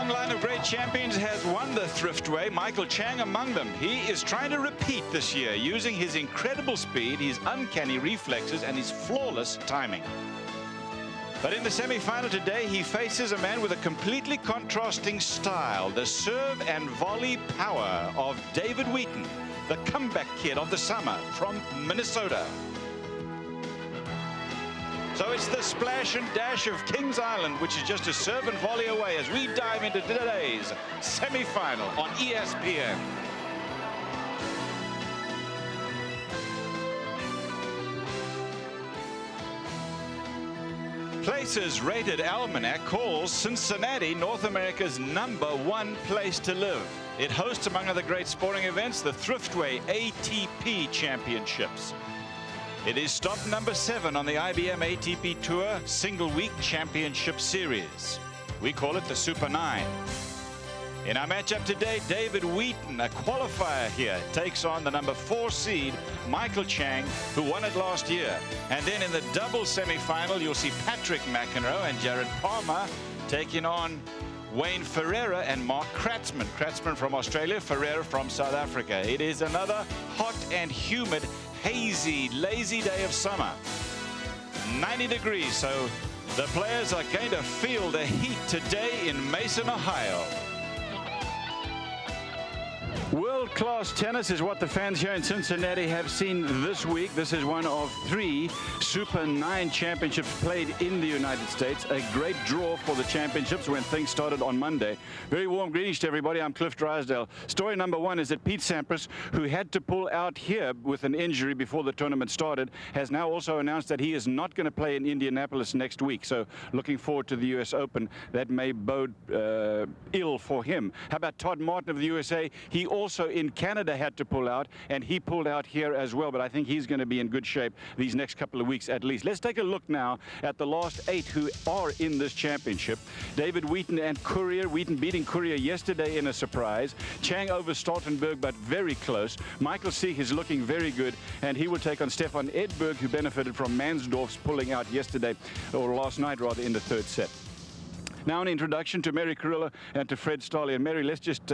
long line of great champions has won the Thriftway, Michael Chang among them. He is trying to repeat this year using his incredible speed, his uncanny reflexes, and his flawless timing. But in the semi-final today, he faces a man with a completely contrasting style, the serve and volley power of David Wheaton, the comeback kid of the summer from Minnesota. So it's the splash and dash of Kings Island, which is just a serve and volley away as we dive into today's semi-final on ESPN. Places Rated Almanac calls Cincinnati North America's #1 place to live. It hosts, among other great sporting events, the Thriftway ATP Championships. It is stop number 7 on the IBM ATP Tour Single Week Championship Series. We call it the Super 9. In our matchup today, David Wheaton, a qualifier here, takes on the #4 seed, Michael Chang, who won it last year. And then in the double semi-final, you'll see Patrick McEnroe and Jared Palmer taking on Wayne Ferreira and Mark Kratzmann. Kratzmann from Australia, Ferreira from South Africa. It is another hot and humid, hazy, lazy day of summer. 90 degrees, so the players are going to feel the heat today in Mason, Ohio. World-class tennis is what the fans here in Cincinnati have seen this week. This is one of 3 Super 9 championships played in the United States. A great draw for the championships when things started on Monday. Very warm greetings to everybody. I'm Cliff Drysdale. Story number 1 is that Pete Sampras, who had to pull out here with an injury before the tournament started, has now also announced that he is not going to play in Indianapolis next week. So looking forward to the US Open. That may bode ill for him. How about Todd Martin of the USA? He also in Canada had to pull out, and he pulled out here as well, but I think he's going to be in good shape these next couple of weeks at least. Let's take a look now at the last 8 who are in this championship. David Wheaton and Courier. Wheaton beating Courier yesterday in a surprise. Chang over Stoltenberg, but very close. Michael Sieg is looking very good, and he will take on Stefan Edberg, who benefited from Mansdorf's pulling out yesterday, or last night rather, in the 3rd set. Now an introduction to Mary Carrillo and to Fred Stolle. And Mary, let's just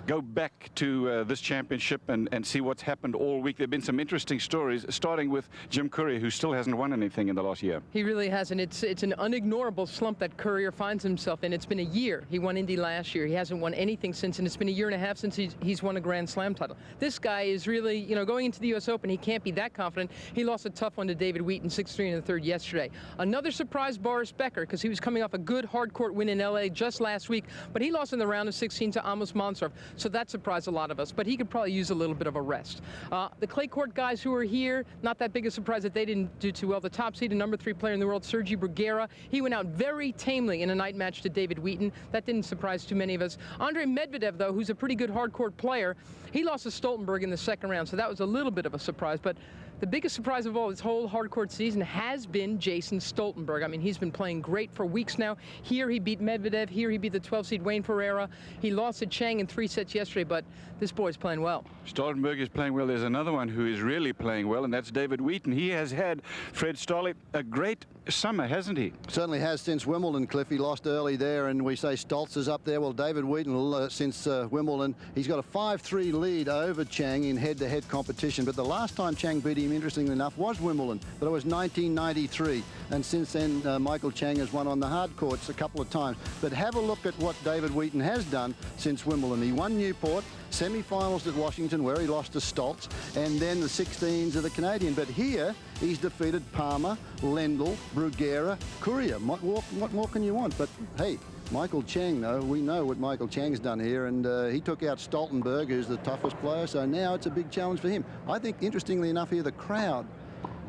go back to this championship and see what's happened all week. There have been some interesting stories, starting with Jim Courier, who still hasn't won anything in the last year. He really hasn't. It's an unignorable slump that Courier finds himself in. It's been a year. He won Indy last year. He hasn't won anything since, and it's been a year and a half since he's won a Grand Slam title. This guy is really, you know, going into the U.S. Open, he can't be that confident. He lost a tough one to David Wheaton, 6-3 in the 3rd yesterday. Another surprise, Boris Becker, because he was coming off a good hard court win in L.A. just last week, but he lost in the round of 16 to Amos Monsarf, so that surprised a lot of us, but he could probably use a little bit of a rest. The clay court guys who are here, not that big a surprise that they didn't do too well. The top seed and #3 player in the world, Sergi Bruguera, he went out very tamely in a night match to David Wheaton. That didn't surprise too many of us. Andre Medvedev, though, who's a pretty good hard court player, he lost to Stoltenberg in the 2nd round, so that was a little bit of a surprise, but the biggest surprise of all this whole hard court season has been Jason Stoltenberg. I mean, he's been playing great for weeks now. Here he beat Medvedev. Here he beat the 12 seed Wayne Ferreira. He lost to Chang in 3 sets yesterday, but this boy's playing well. Stoltenberg is playing well. There's another one who is really playing well, and that's David Wheaton. He has had, Fred Stolle, a great summer, hasn't he? Certainly has since Wimbledon, Cliff. He lost early there, and we say Stoltz is up there. Well, David Wheaton, since Wimbledon, he's got a 5-3 lead over Chang in head-to-head competition. But the last time Chang beat him, interestingly enough, was Wimbledon, but it was 1993. And since then, Michael Chang has won on the hard courts a couple of times. But have a look at what David Wheaton has done since Wimbledon. He won Newport, semi-finals at Washington, where he lost to Stoltz, and then the 16s of the Canadian. But here, he's defeated Palmer, Lendl, Bruguera, Courier. What more can you want? But hey, Michael Chang, though, we know what Michael Chang's done here, and he took out Stoltenberg, who's the toughest player, so now it's a big challenge for him. I think, interestingly enough here, the crowd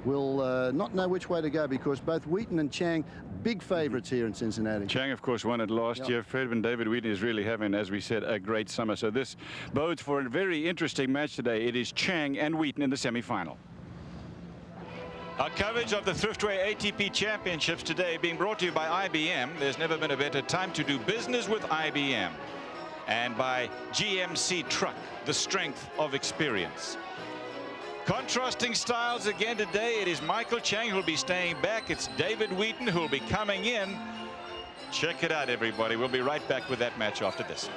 will not know which way to go, because both Wheaton and Chang, big favourites here in Cincinnati. Chang, of course, won it last year. Fred and David Wheaton is really having, as we said, a great summer. So this bodes for a very interesting match today. It is Chang and Wheaton in the semi-final. Our coverage of the Thriftway ATP Championships today being brought to you by IBM. There's never been a better time to do business with IBM. And by GMC Truck, the strength of experience. Contrasting styles again today. It is Michael Chang who will be staying back. It's David Wheaton who will be coming in. Check it out, everybody. We'll be right back with that match after this.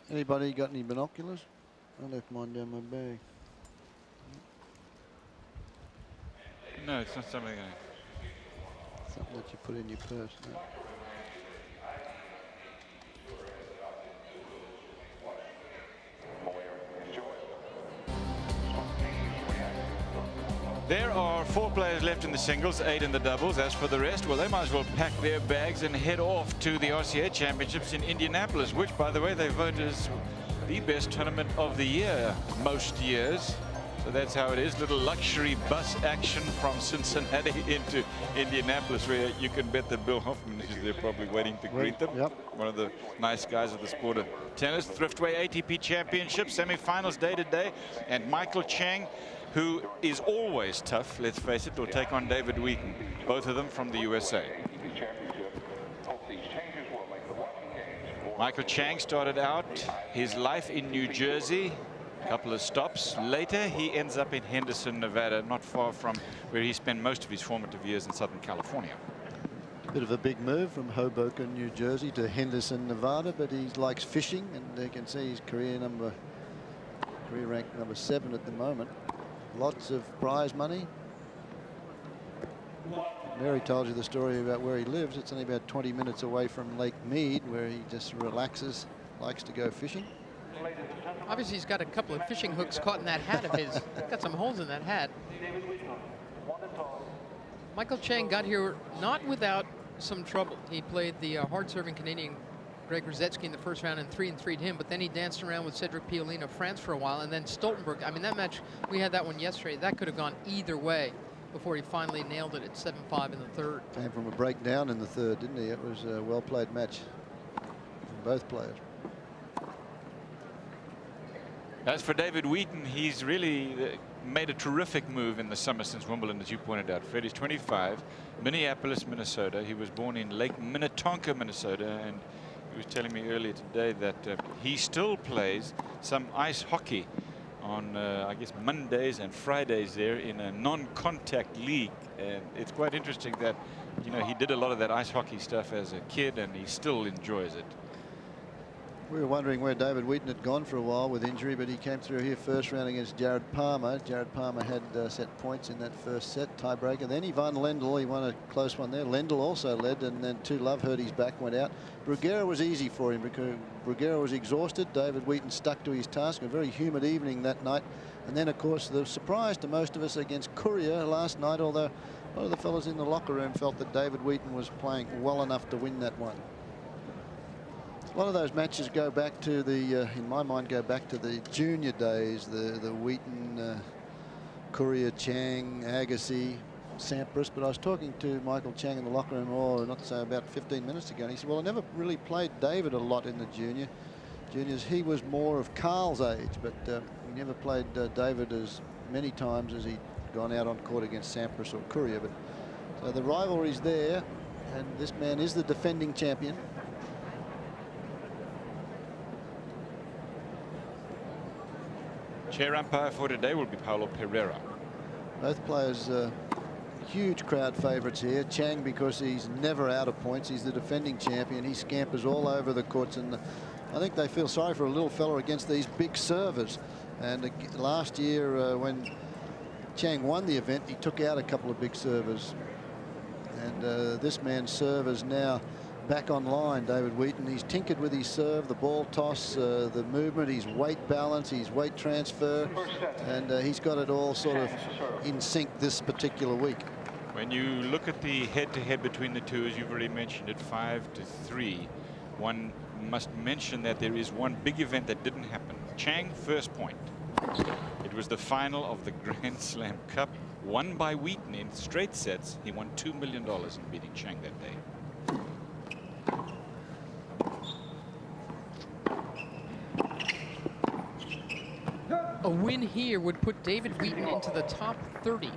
Anybody got any binoculars? I left mine down my bag. No, it's not something. Something that you put in your purse. No. There are 4 players left in the singles, 8 in the doubles. As for the rest, well, they might as well pack their bags and head off to the RCA Championships in Indianapolis, which, by the way, they vote as the best tournament of the year most years. So that's how it is. Little luxury bus action from Cincinnati into Indianapolis, where you can bet that Bill Hoffman is there probably waiting to greet them. Yep. One of the nice guys of the sport of tennis. Thriftway ATP Championship, semifinals day to day. And Michael Chang, who is always tough, let's face it, will take on David Wheaton, both of them from the USA. Michael Chang started out his life in New Jersey, a couple of stops. Later, he ends up in Henderson, Nevada, not far from where he spent most of his formative years in Southern California. Bit of a big move from Hoboken, New Jersey to Henderson, Nevada, but he likes fishing, and you can see his career rank number 7 at the moment. Lots of prize money. Mary told you the story about where he lives. It's only about 20 minutes away from Lake Mead, where he just relaxes, likes to go fishing. Obviously, he's got a couple of fishing hooks caught in that hat of his. Got some holes in that hat. Michael Chang got here not without some trouble. He played the hard-serving Canadian Greg Rosetsky in the first round and 3-3'd him, but then he danced around with Cedric Pioline of France for a while, and then Stoltenberg. I mean, that match, we had that one yesterday. That could have gone either way before he finally nailed it at 7-5 in the third. Came from a breakdown in the third, didn't he? It was a well-played match from both players. As for David Wheaton, he's really made a terrific move in the summer since Wimbledon, as you pointed out. Fred is 25, Minneapolis, Minnesota. He was born in Lake Minnetonka, Minnesota, and he was telling me earlier today that he still plays some ice hockey on, I guess, Mondays and Fridays there in a non-contact league. And it's quite interesting that, you know, he did a lot of that ice hockey stuff as a kid, and he still enjoys it. We were wondering where David Wheaton had gone for a while with injury, but he came through here first round against Jared Palmer. Jared Palmer had set points in that first set, tiebreaker. Then Ivan Lendl, he won a close one there. Lendl also led, and then 2 love hurt his back, went out. Bruguera was easy for him because Bruguera was exhausted. David Wheaton stuck to his task. A very humid evening that night. And then, of course, the surprise to most of us against Courier last night, although a lot of the fellas in the locker room felt that David Wheaton was playing well enough to win that one. A lot of those matches go back to the, in my mind, go back to the junior days, the Wheaton, Courier, Chang, Agassi. Sampras, but I was talking to Michael Chang in the locker room, not to say about 15 minutes ago, and he said, well, I never really played David a lot in the juniors. He was more of Carl's age, but he never played David as many times as he'd gone out on court against Sampras or Courier. But so the rivalry's there, and this man is the defending champion. Chair umpire for today will be Paulo Pereira. Both players huge crowd favourites here. Chang, because he's never out of points. He's the defending champion. He scampers all over the courts, and I think they feel sorry for a little fella against these big servers. And last year when Chang won the event, he took out a couple of big servers. And this man's serve is now back online, David Wheaton. He's tinkered with his serve, the ball toss, the movement, his weight balance, his weight transfer, and he's got it all sort of in sync this particular week. When you look at the head-to-head between the two, as you've already mentioned it, 5-3, one must mention that there is one big event that didn't happen. Chang first point. It was the final of the Grand Slam Cup, won by Wheaton in straight sets. He won $2 million in beating Chang that day. A win here would put David Wheaton into the top 30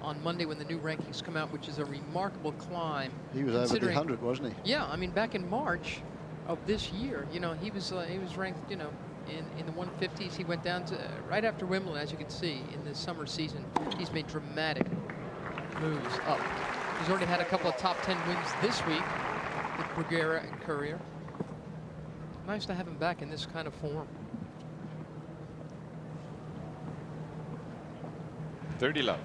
on Monday when the new rankings come out, which is a remarkable climb. He was over the 100, wasn't he? Yeah, I mean, back in March of this year, you know, he was ranked, you know, in the 150s. He went down to right after Wimbledon, as you can see, in the summer season. He's made dramatic moves up. He's already had a couple of top 10 wins this week with Bruguera and Courier. Nice to have him back in this kind of form. 30 love.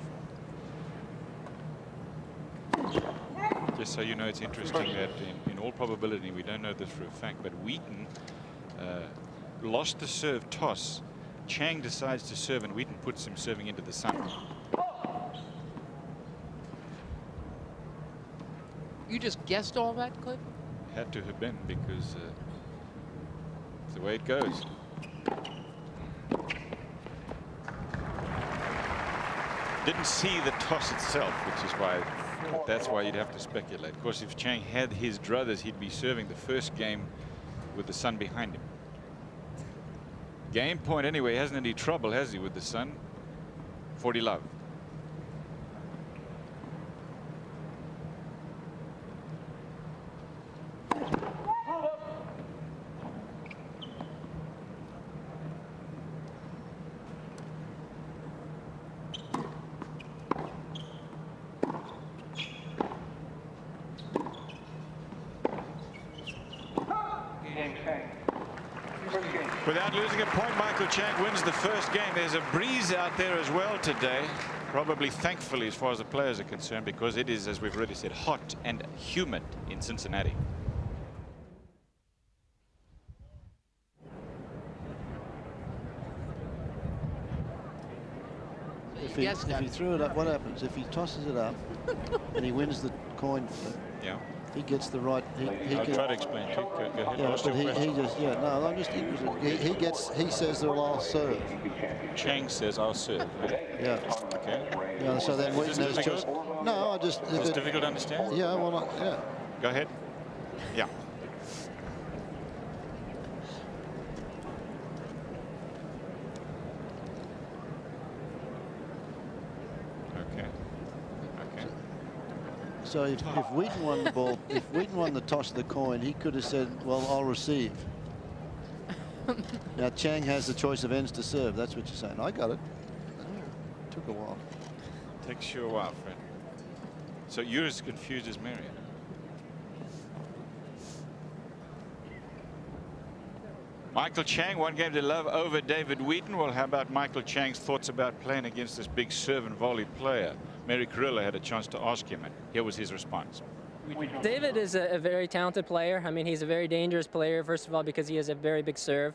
Just so you know, it's interesting that in all probability, we don't know this for a fact, but Wheaton lost the serve toss. Chang decides to serve, and Wheaton puts him serving into the sun. You just guessed all that, Cliff? Had to have been, because it's the way it goes. Didn't see the toss itself, which is why that's why you'd have to speculate. Of course, if Chang had his druthers, he'd be serving the first game with the sun behind him. Game point anyway. Hasn't any trouble, has he, with the sun? 40 love. Without losing a point, Michael Chang wins the first game. There's a breeze out there as well today. Probably thankfully as far as the players are concerned, because it is, as we've already said, hot and humid in Cincinnati. If he threw it up, what happens? If he tosses it up and he wins the coin flip, yeah, he gets the right. I'll try to explain to you. Go ahead. Yeah, but he just, yeah, no, I'm just interested. He says that I'll serve. Chang says I'll serve. Yeah. Okay. Yeah, so then Wheaton has just. No, I just. It's difficult to understand. Yeah, well, yeah. Go ahead. Yeah. So if Wheaton won the ball, if Wheaton won the toss of the coin, he could have said, well, I'll receive. Now Chang has the choice of ends to serve. That's what you're saying. I got it. Took a while. Takes you a while, Fred. So you're as confused as Marion. Michael Chang, 1 game to love over David Wheaton. Well, how about Michael Chang's thoughts about playing against this big serve and volley player? Mary Carrillo had a chance to ask him, and here was his response. David is a very talented player. I mean, he's a very dangerous player, first of all, because he has a very big serve.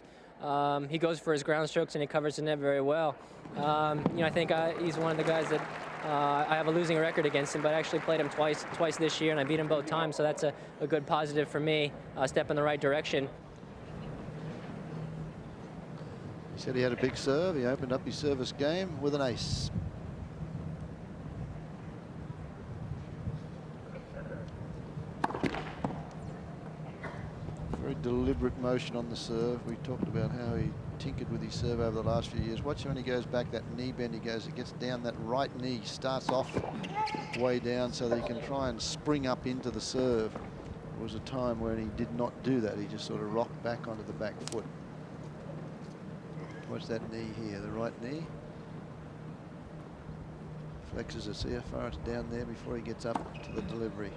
He goes for his ground strokes and he covers the net very well. You know, I think he's one of the guys that I have a losing record against him, but I actually played him twice this year, and I beat him both times, so that's a good positive for me, a step in the right direction. He said he had a big serve. He opened up his service game with an ace. deliberate motion on the serve. We talked about how he tinkered with his serve over the last few years. Watch when he goes back, that knee bend he goes, it gets down that right knee, starts off way down so that he can try and spring up into the serve. There was a time when he did not do that. He just sort of rocked back onto the back foot. Watch that knee here, the right knee. Flexes it, see how far it's down there before he gets up to the delivery.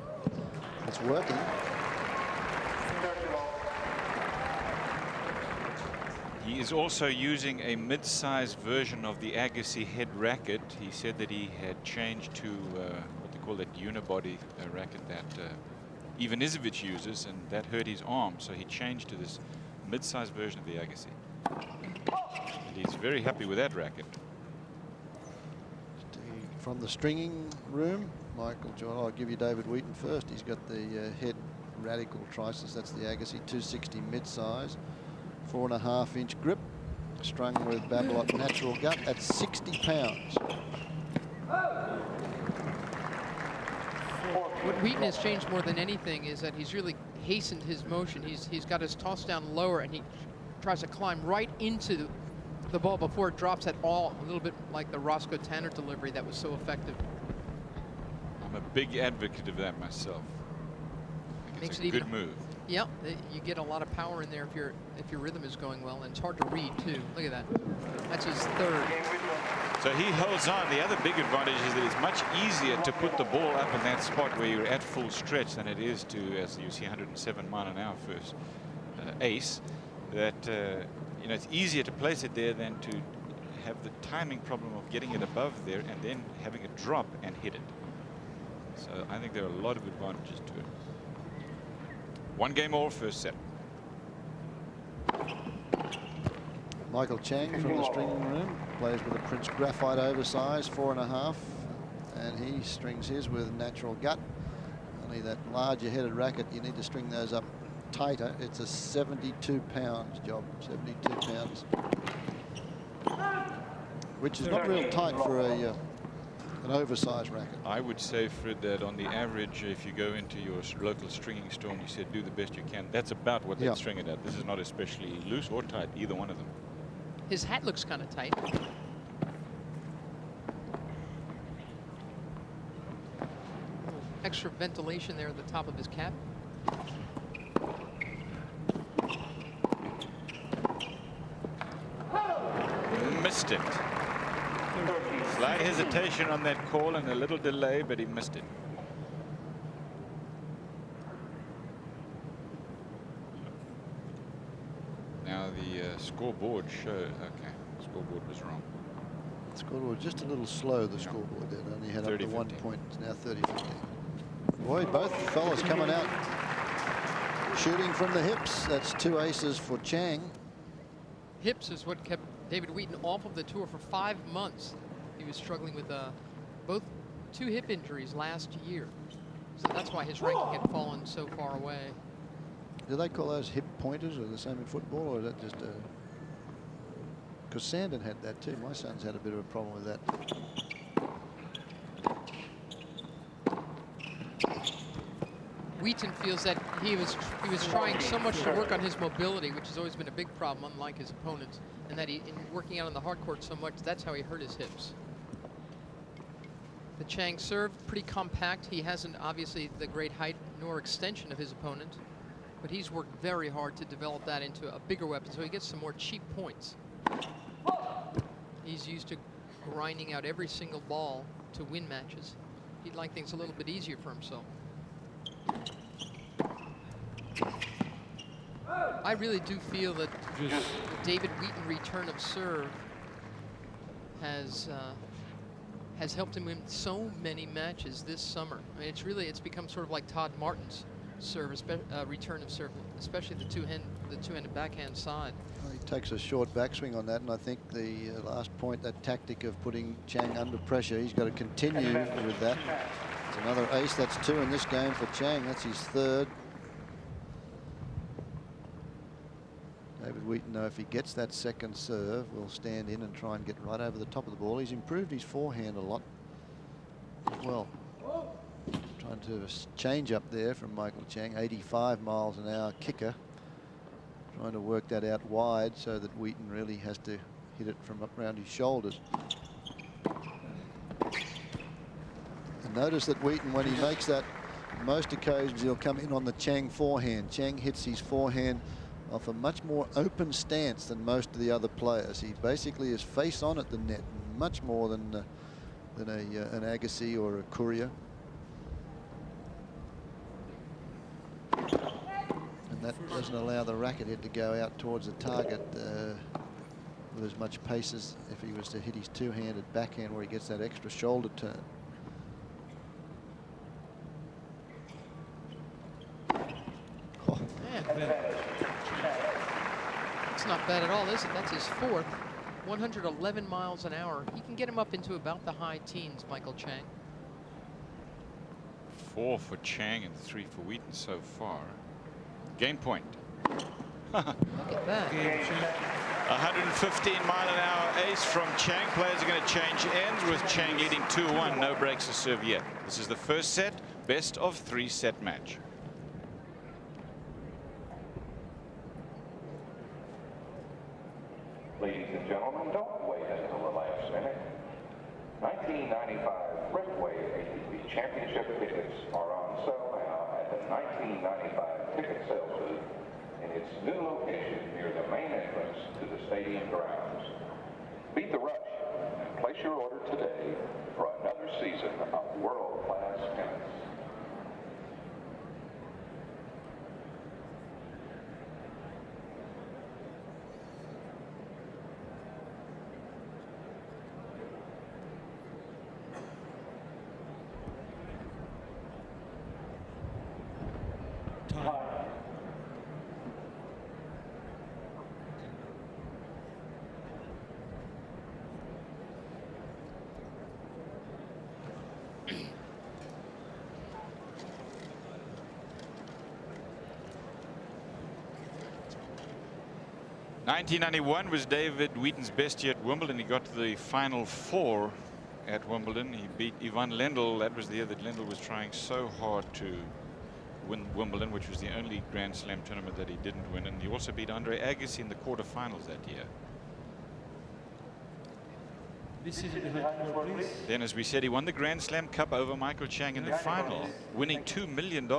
It's working. He is also using a mid-size version of the Agassi head racket. He said that he had changed to what they call that unibody racket that Ivanisevic uses, and that hurt his arm, so he changed to this mid-size version of the Agassi. And he's very happy with that racket. From the stringing room, Michael John, I'll give you David Wheaton first. He's got the head radical trices. That's the Agassi 260 mid-size, 4.5-inch grip, strung with Babolat natural gut at 60 pounds. What Wheaton has changed more than anything is that he's really hastened his motion. He's got his toss down lower, and he tries to climb right into the ball before it drops at all, a little bit like the Roscoe Tanner delivery that was so effective. I'm a big advocate of that myself. I think it's a good move. Yeah, you get a lot of power in there if your rhythm is going well, and it's hard to read too. Look at that. That's his third. So he holds on. The other big advantage is that it's much easier to put the ball up in that spot where you're at full stretch than it is to, as you see, 107-mile-an-hour first ace. That you know, it's easier to place it there than to have the timing problem of getting it above there and then having it drop and hit it. So I think there are a lot of advantages to it. 1 game all, first set. Michael Chang from the stringing room plays with a Prince Graphite oversize, 4.5, and he strings his with natural gut. Only that larger headed racket, you need to string those up tighter. It's a 72 pounds job, 72 pounds, which is not real tight for a an oversized racket. I would say, Fred, that on the average, if you go into your local stringing store and you said do the best you can, that's about what they'd string it at. This is not especially loose or tight, either one of them. His hat looks kind of tight. Extra ventilation there at the top of his cap. Missed it. Slight hesitation on that call and a little delay, but he missed it. Now the scoreboard show. Okay, scoreboard was wrong. Scoreboard just a little slow. The scoreboard there only had up to 1 point. It's now 30-15. Boy, both fellas coming out shooting from the hips. That's 2 aces for Chang. Hips is what kept David Wheaton off of the tour for 5 months. He was struggling with both 2 hip injuries last year. So that's why his ranking had fallen so far away. Do they call those hip pointers, or the same in football, or is that just a... Because Sandon had that too. My son's had a bit of a problem with that. Wheaton feels that he was trying so much to work on his mobility, which has always been a big problem, unlike his opponents, and that in working out on the hard court so much, that's how he hurt his hips. The Chang serve, pretty compact. He hasn't obviously the great height nor extension of his opponent, but he's worked very hard to develop that into a bigger weapon, so he gets some more cheap points. He's used to grinding out every single ball to win matches. He'd like things a little bit easier for himself. I really do feel that the David Wheaton return of serve has helped him win so many matches this summer. I mean, it's become sort of like Todd Martin's serve, return of serve, especially the two-handed backhand side. Well, he takes a short backswing on that, and I think the last point, that tactic of putting Chang under pressure, he's got to continue with that. It's another ace. That's 2 in this game for Chang. That's his 3rd. David Wheaton, though, if he gets that second serve, will stand in and try and get right over the top of the ball. He's improved his forehand a lot as well. Trying to change up there from Michael Chang, 85 miles an hour kicker. Trying to work that out wide so that Wheaton really has to hit it from up around his shoulders. And notice that Wheaton, when he makes that, most occasions he'll come in on the Chang forehand. Chang hits his forehand off a much more open stance than most of the other players. He basically is face on at the net, much more than an Agassi or a Courier. And that doesn't allow the racket head to go out towards the target with as much pace as if he was to hit his two-handed backhand where he gets that extra shoulder turn. Oh. It's not bad at all, is it? That's his fourth. 111 miles an hour. He can get him up into about the high teens, Michael Chang. 4 for Chang and 3 for Wheaton so far. Game point. Look at that. 115-mile-an-hour ace from Chang. Players are going to change ends with Chang leading 2-1. No breaks to serve yet. This is the first set, best of 3 set match. Ladies and gentlemen, don't wait until the last minute. 1995 Breastway ATP Championship tickets are on sale now at the 1995 ticket sales booth in its new location near the main entrance to the stadium grounds. Beat the rush and place your order today for another season of world-class tennis. '91 was David Wheaton's best year at Wimbledon. He got to the final 4 at Wimbledon. He beat Ivan Lendl. That was the year that Lendl was trying so hard to win Wimbledon, which was the only Grand Slam tournament that he didn't win. And he also beat Andre Agassi in the quarterfinals that year. Then, as we said, he won the Grand Slam Cup over Michael Chang in the final, winning $2 million.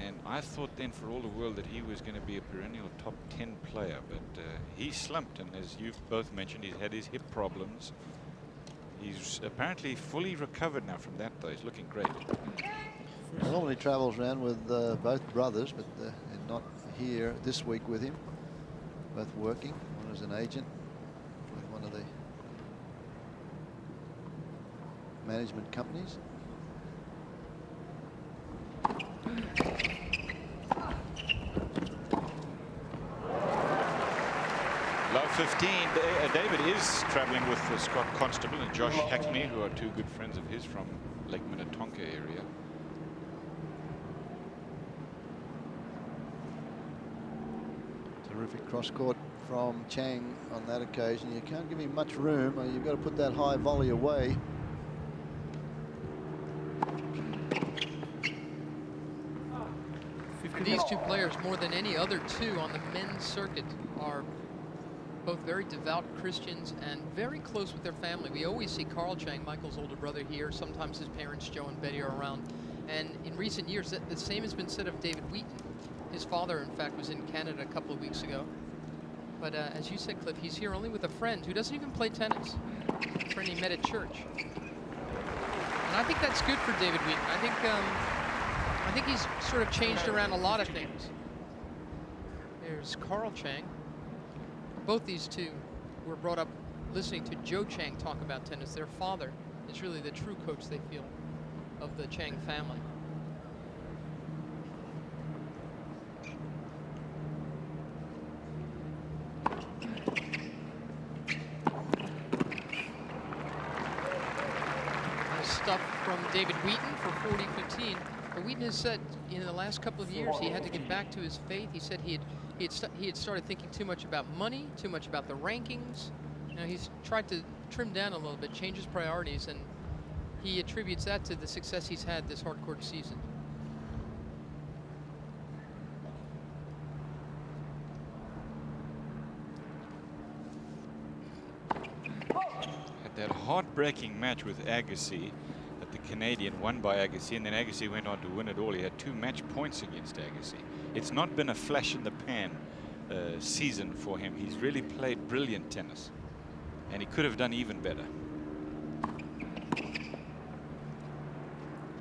And I thought then for all the world that he was going to be a perennial top 10 player, but he slumped, and as you've both mentioned, he's had his hip problems. He's apparently fully recovered now from that, though. He's looking great. He normally travels around with both brothers, but they're not here this week with him. Both working. One is an agent with one of the management companies. Love 15. David is traveling with Scott Constable and Josh Hackney, who are 2 good friends of his from Lake Minnetonka area. Terrific cross court from Chang on that occasion. You can't give him much room. You've got to put that high volley away. These two players, more than any other two on the men's circuit, are both very devout Christians and very close with their family. We always see Carl Chang, Michael's older brother, here. Sometimes his parents, Joe and Betty, are around. And in recent years, the same has been said of David Wheaton. His father, in fact, was in Canada a couple of weeks ago. But as you said, Cliff, he's here only with a friend who doesn't even play tennis. A friend he met at church. And I think that's good for David Wheaton. I think he's sort of changed around a lot of things. There's Carl Chang. Both these two were brought up listening to Joe Chang talk about tennis. Their father is really the true coach, they feel, of the Chang family. Nice stuff from David Wheaton for 40-15. But Wheaton has said in the last couple of years he had to get back to his faith. He said he had started thinking too much about money, too much about the rankings. You know, he's tried to trim down a little bit, change his priorities, and he attributes that to the success he's had this hard-court season. Had that heartbreaking match with Agassi, that the Canadian won by Agassi, and then Agassi went on to win it all. He had 2 match points against Agassi. It's not been a flash in the pan season for him. He's really played brilliant tennis, and he could have done even better.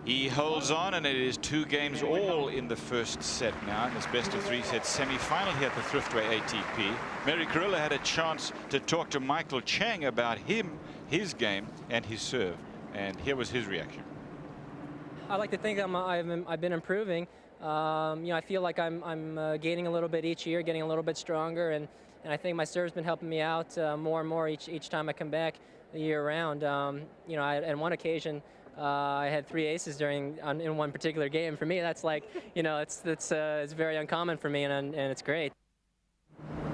He holds on, and it is 2 games all in the first set now in this best of 3 set semi-final here at the Thriftway ATP. Mary Carrillo had a chance to talk to Michael Chang about his game and his serve, and here was his reaction. I like to think I've been improving. You know, I feel like I'm gaining a little bit each year, getting a little bit stronger, and I think my serve's been helping me out more and more each time I come back the year round. You know, on one occasion, I had 3 aces in one particular game. For me, that's like, you know, it's very uncommon for me, and it's great.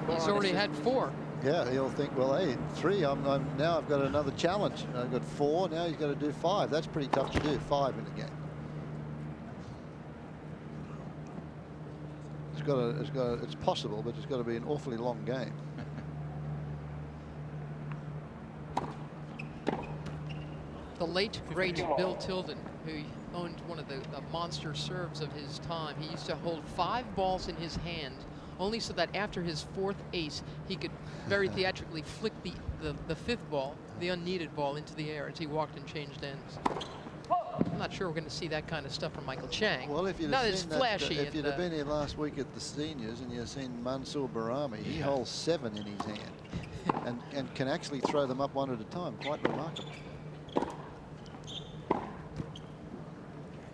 He's already had 4. Yeah, he'll think, well, hey, 3. Now I've got another challenge. I've got 4. Now he's got to do 5. That's pretty tough to do. 5 in a game. It's possible, but it's got to be an awfully long game. The late, great Bill Tilden, who owned one of the monster serves of his time, he used to hold 5 balls in his hand, only so that after his 4th ace, he could very theatrically flick the 5th ball, the unneeded ball, into the air as he walked and changed ends. I'm not sure we're going to see that kind of stuff from Michael Chang. Well, if you'd not have as seen flashy. if you'd have been here last week at the seniors and you've seen Mansour Barami, he holds 7 in his hand and can actually throw them up one at a time. Quite remarkable.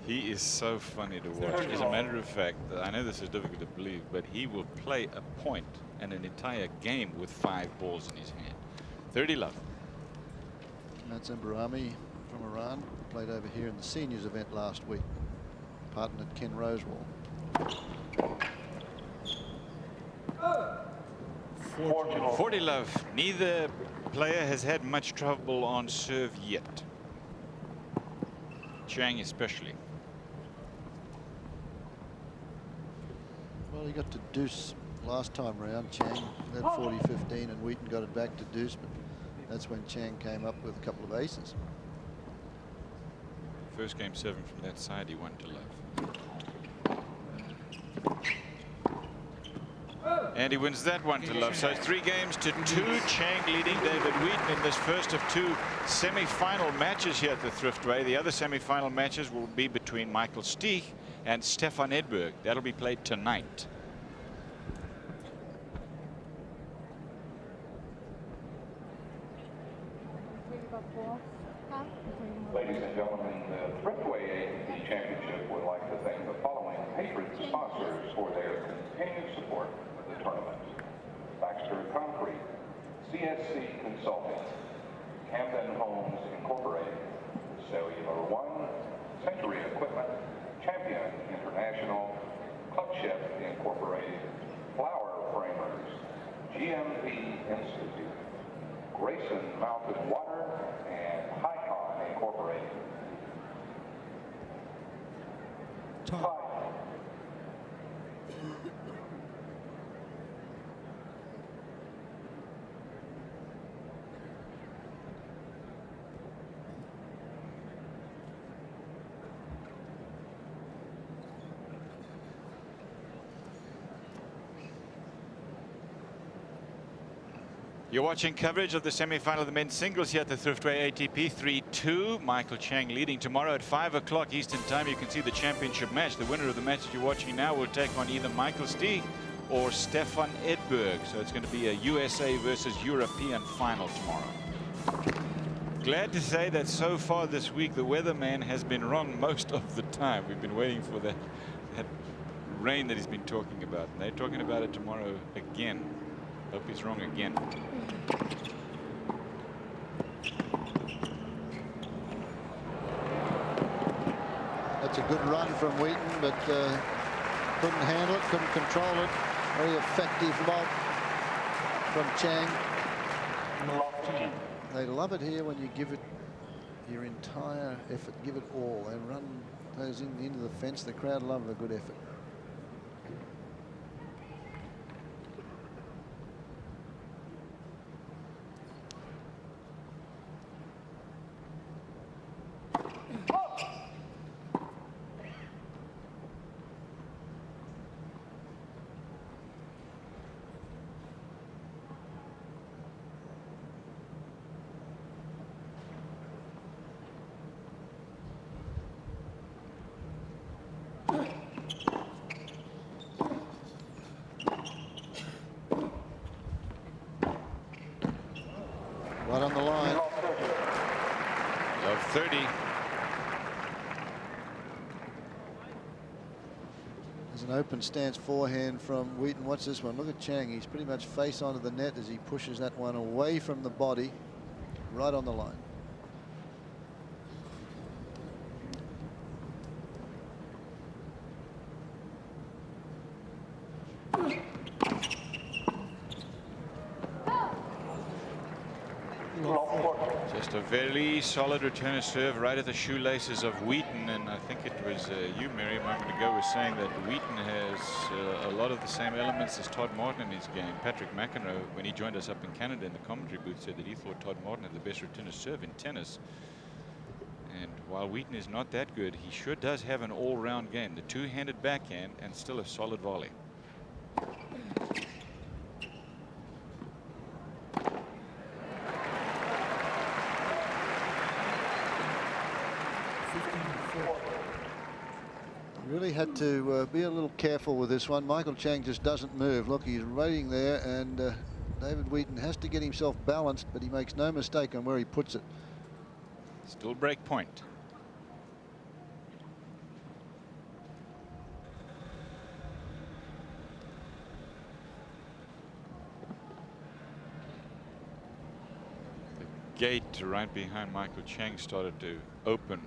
He is so funny to watch. As a matter of fact, I know this is difficult to believe, but he will play a point and an entire game with 5 balls in his hand. 30 love. Mansour Barami from Iran played over here in the seniors event last week. Partnered Ken Rosewall. 40 love. Neither player has had much trouble on serve yet. Chang especially. Well, he got to deuce last time round. Chang had 40-15 and Wheaton got it back to deuce, but that's when Chang came up with a couple of aces. First game 7 from that side, he won to love. And he wins that one to love. So 3 games to 2. Chang leading David Wheaton in this first of 2 semi-final matches here at the Thriftway. The other semi-final matches will be between Michael Stich and Stefan Edberg. That'll be played tonight. Ladies and gentlemen, the Thriftway ATP Championship would like to thank the following patron sponsors for their continued support of the tournament. Baxter Concrete, CSC Consulting, Camden Homes Incorporated, Cellular One, Century Equipment, Champion International, Club Chef Incorporated, Flower Framers, GMP Institute, Grayson Mountain Water, and Hycon Incorporated. You're watching coverage of the semi-final of the men's singles here at the Thriftway ATP. 3-2. Michael Chang leading tomorrow at 5 o'clock Eastern Time. You can see the championship match. The winner of the match that you're watching now will take on either Michael Stich or Stefan Edberg. So it's going to be a USA versus European final tomorrow. Glad to say that so far this week, the weatherman has been wrong most of the time. We've been waiting for that rain that he's been talking about. And they're talking about it tomorrow again. Hope he's wrong again. That's a good run from Wheaton, but couldn't handle it, couldn't control it. Very effective lob from Chang. They love it here when you give it your entire effort, give it all. They run those into the fence. The crowd love a good effort. Right on the line. Of 30. There's an open stance forehand from Wheaton. Watch this one. Look at Chang. He's pretty much face onto the net as he pushes that one away from the body. Right on the line. Just a very solid return of serve right at the shoelaces of Wheaton, and I think it was you, Mary, a moment ago, was saying that Wheaton has a lot of the same elements as Todd Martin in his game. Patrick McEnroe, when he joined us up in Canada in the commentary booth, said that he thought Todd Martin had the best return of serve in tennis. And while Wheaton is not that good, he sure does have an all-round game. The two-handed backhand and still a solid volley. Really had to be a little careful with this one. Michael Chang just doesn't move. Look, he's waiting there, and David Wheaton has to get himself balanced, but he makes no mistake on where he puts it. Still break point. The gate right behind Michael Chang started to open.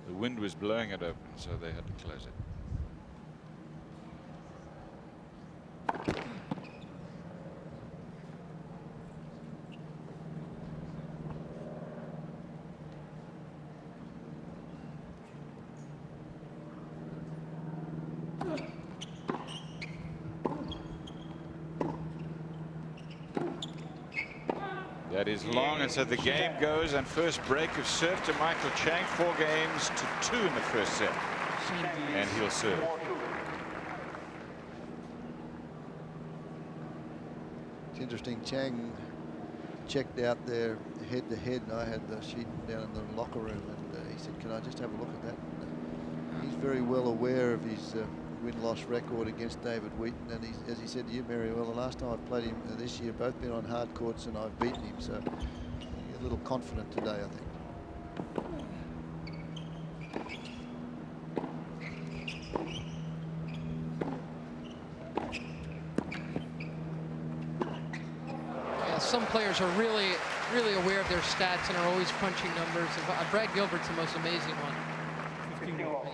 The wind was blowing it open, so they had to close it. That is long, and so the game goes, and first break of serve to Michael Chang, 4 games to 2 in the first set, and he'll serve. It's interesting, Chang checked out there head-to-head, and I had the sheet down in the locker room, and he said, can I just have a look at that? And, he's very well aware of his win-loss record against David Wheaton, and he's, as he said to you, Mary, well, the last time I've played him this year, both been on hard courts, and I've beaten him, so he's a little confident today, I think. Yeah, some players are really aware of their stats and are always crunching numbers. Brad Gilbert's the most amazing one.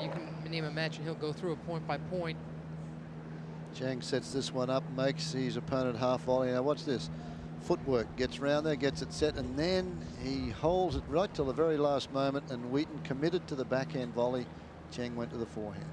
You can name a match and he'll go through it point by point. Chang sets this one up, makes his opponent half volley. Now watch this. Footwork, gets round there, gets it set, and then he holds it right till the very last moment, and Wheaton committed to the backhand volley. Chang went to the forehand.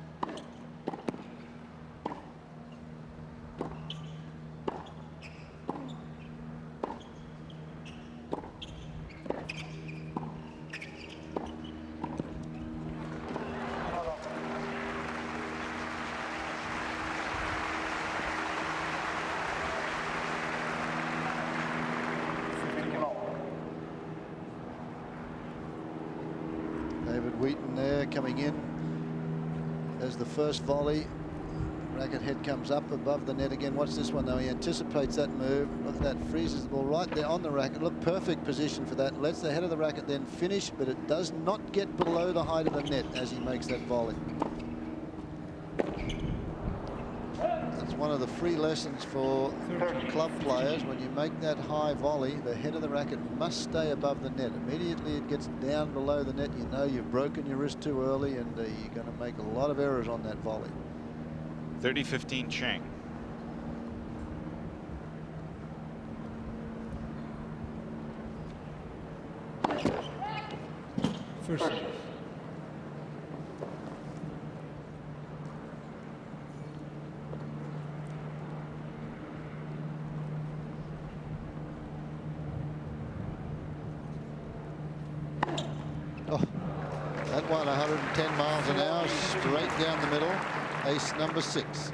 Wheaton there coming in as the first volley. Racket head comes up above the net again. Watch this one though. He anticipates that move. Look at that. Freezes the ball right there on the racket. Look, perfect position for that. Lets the head of the racket then finish, but it does not get below the height of the net as he makes that volley. That's one of the free lessons for club players. When you make that high volley, the head of the racket must stay above the net. Immediately it gets down below the net, you know you've broken your wrist too early, and you're going to make a lot of errors on that volley. 30-15 Chang. First serve. Oh, that one 110 miles an hour straight down the middle. Ace number 6.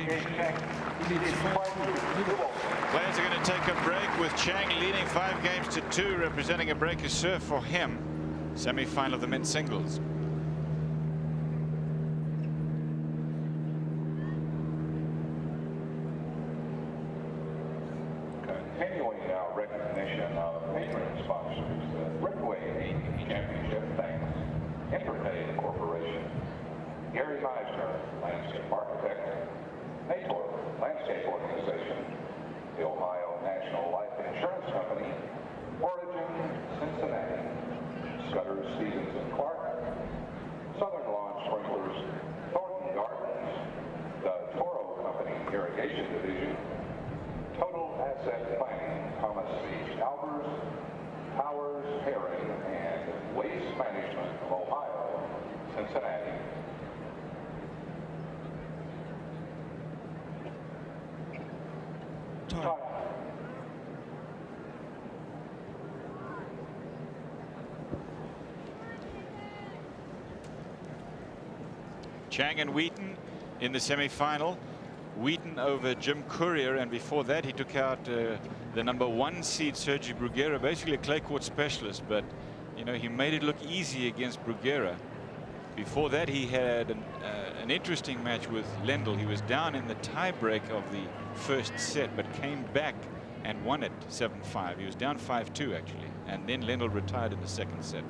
Players are going to take a break with Chang leading 5-2, representing a breaker serve for him. Semi-final of the men's singles. Continuing now recognition of patron sponsors, the Brickway Championship thanks Interpay Corporation, Gary Meisner, landscape architect, Nator Landscape Organization, the Ohio National Life Insurance Company, Origin Cincinnati, Scudder Stevens and Clark, Southern Lawn Sprinklers, Thornton Gardens, the Toro Company Irrigation Division, Total Asset Planning, Thomas C. Albers, Powers Herring, and Waste Management of Ohio, Cincinnati. Time. Chang and Wheaton in the semi-final. Wheaton over Jim Courier, and before that he took out the #1 seed Sergi Bruguera, basically a clay court specialist, but you know, he made it look easy against Bruguera. Before that he had an interesting match with Lendl. He was down in the tie-break of the first set but came back and won it 7-5. He was down 5-2 actually, and then Lendl retired in the second set.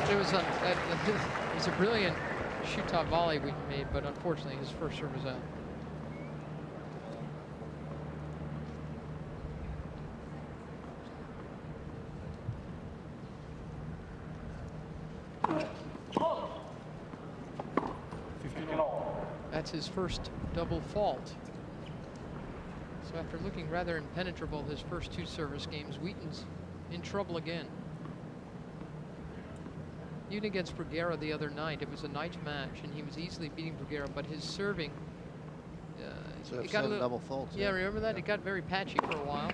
It was a brilliant shoot-top volley we made, but unfortunately his first serve was out. That's his first double fault. So after looking rather impenetrable his first 2 service games, Wheaton's in trouble again. Even against Bruguera the other night, it was a night match, and he was easily beating Bruguera, but his serving, it got a little, double faults. Yeah, remember that? Yeah. It got very patchy for a while.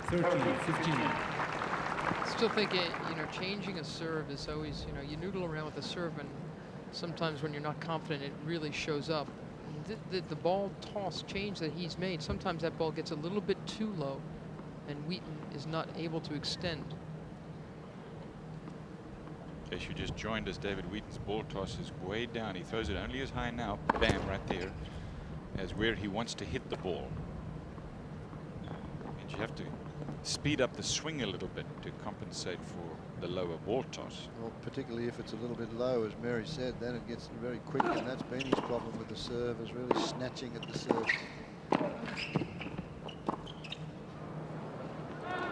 13-15. Still think changing a serve is always, you noodle around with the serve, and sometimes when you're not confident, it really shows up. The ball toss change that he's made, sometimes that ball gets a little bit too low, and Wheaton is not able to extend. In case you just joined us, David Wheaton's ball toss is way down. He throws it only as high now, bam, right there, as where he wants to hit the ball. And you have to speed up the swing a little bit to compensate for the lower ball toss. Well, particularly if it's a little bit low, as Mary said, then it gets very quick, and that's been his problem with the serve, is really snatching at the serve.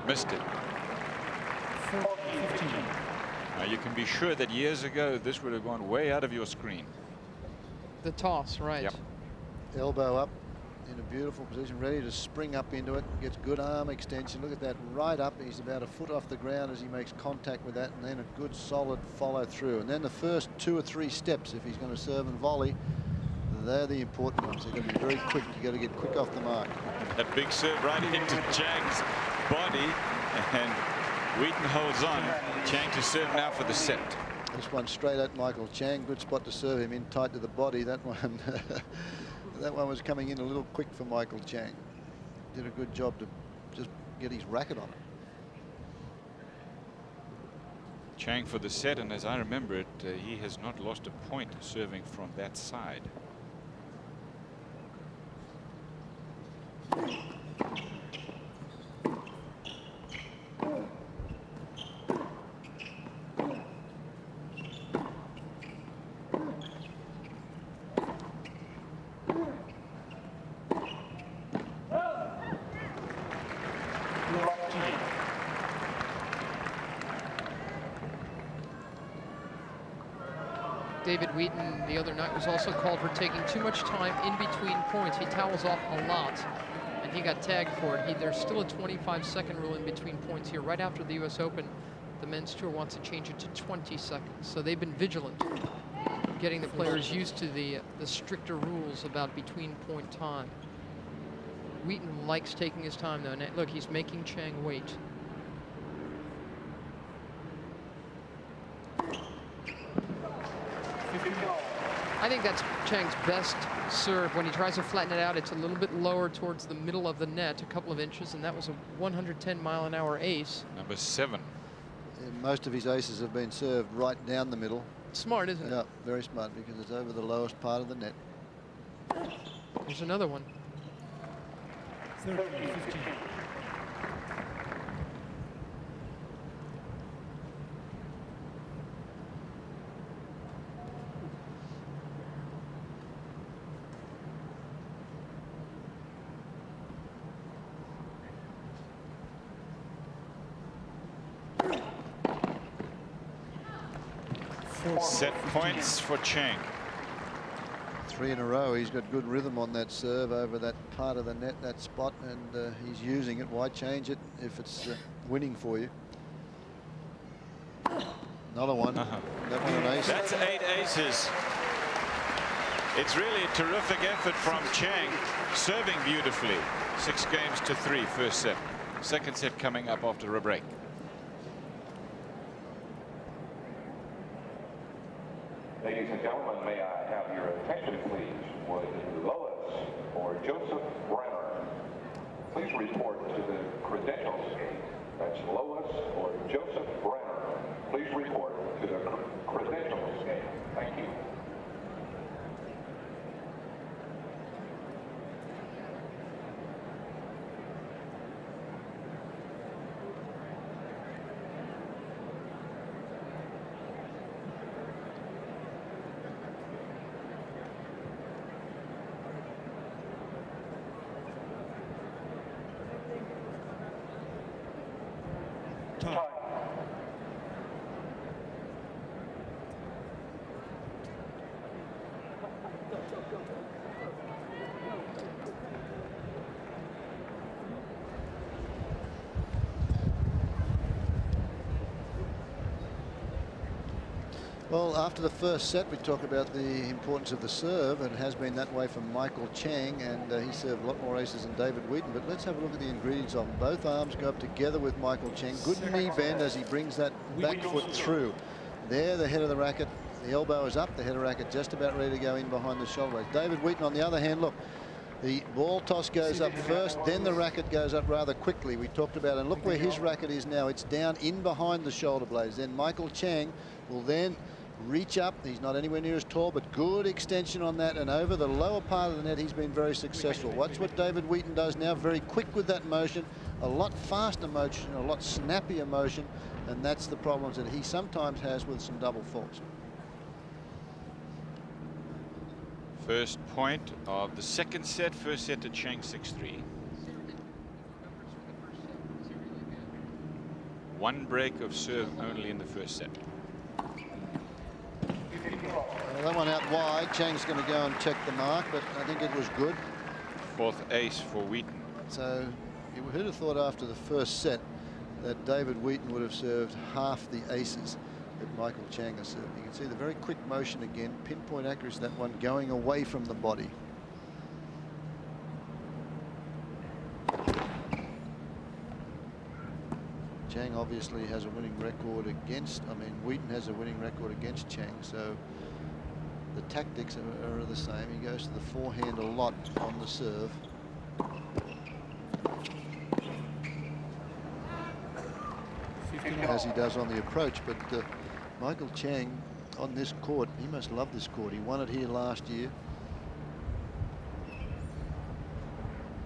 Missed it. 15. Now you can be sure that years ago this would have gone way out of your screen. The toss, right. Yep. Elbow up in a beautiful position, ready to spring up into it. Gets good arm extension. Look at that, right up. He's about a foot off the ground as he makes contact with that, and then a good solid follow through. And then the first 2 or 3 steps, if he's going to serve and volley, they're the important ones. They've got to be very quick. You've got to get quick off the mark. That big serve right into Chang's body, and Wheaton holds on. Chang to serve now for the set. This one straight at Michael Chang. Good spot to serve him in, tight to the body. That one that one was coming in a little quick for Michael Chang. Did a good job to just get his racket on it. Chang for the set, and as I remember it, he has not lost a point serving from that side. David Wheaton the other night was also called for taking too much time in between points. He towels off a lot, and he got tagged for it. There's still a 25-second rule in between points here. Right after the U.S. Open, the men's tour wants to change it to 20 seconds. So they've been vigilant, getting the players used to the stricter rules about between point time. Wheaton likes taking his time, though. And look, he's making Chang wait. I think that's Chang's best serve. When he tries to flatten it out, it's a little bit lower towards the middle of the net, a couple of inches, and that was a 110-mile-an-hour ace. Number 7. And most of his aces have been served right down the middle. Smart, isn't it? Yeah, very smart, because it's over the lowest part of the net. There's another one. 15. Set points for Chang. 3 in a row. He's got good rhythm on that serve over that part of the net, that spot, and he's using it. Why change it if it's winning for you? Another one. That one an ace. That's 8 aces. It's really a terrific effort from Chang, serving beautifully. 6 games to 3, first set. Second set coming up after a break. Ladies and gentlemen, may I have your attention, please? Would Lois or Joseph Brenner please report to the credentials gate? That's Lois or Joseph Brenner. Please report to the credentials gate. Thank you. Well, after the first set, we talk about the importance of the serve, and it has been that way for Michael Chang, and he served a lot more aces than David Wheaton. But let's have a look at the ingredients of them. Both arms go up together with Michael Chang. Good knee bend as he brings that back foot through. There, the head of the racket, the elbow is up, the head of the racket just about ready to go in behind the shoulder blades. David Wheaton, on the other hand, look, the ball toss goes up first, then the racket goes up rather quickly. We talked about it, and look where his racket is now. It's down in behind the shoulder blades. Then Michael Chang will then reach up. He's not anywhere near as tall, but good extension on that, and over the lower part of the net he's been very successful. Watch what David Wheaton does now, very quick with that motion, a lot faster motion, a lot snappier motion, and that's the problems that he sometimes has with some double faults. First point of the second set. First set to Chang, 6-3. 1 break of serve only in the first set. That one out wide. Chang's going to go and check the mark, but I think it was good. 4th ace for Wheaton. So you would have thought after the first set that David Wheaton would have served half the aces that Michael Chang has served. You can see the very quick motion again, pinpoint accuracy, that one going away from the body. Chang obviously has a winning record against, Wheaton has a winning record against Chang, so the tactics are the same. He goes to the forehand a lot on the serve. As he does on the approach, but Michael Chang on this court, he must love this court. He won it here last year.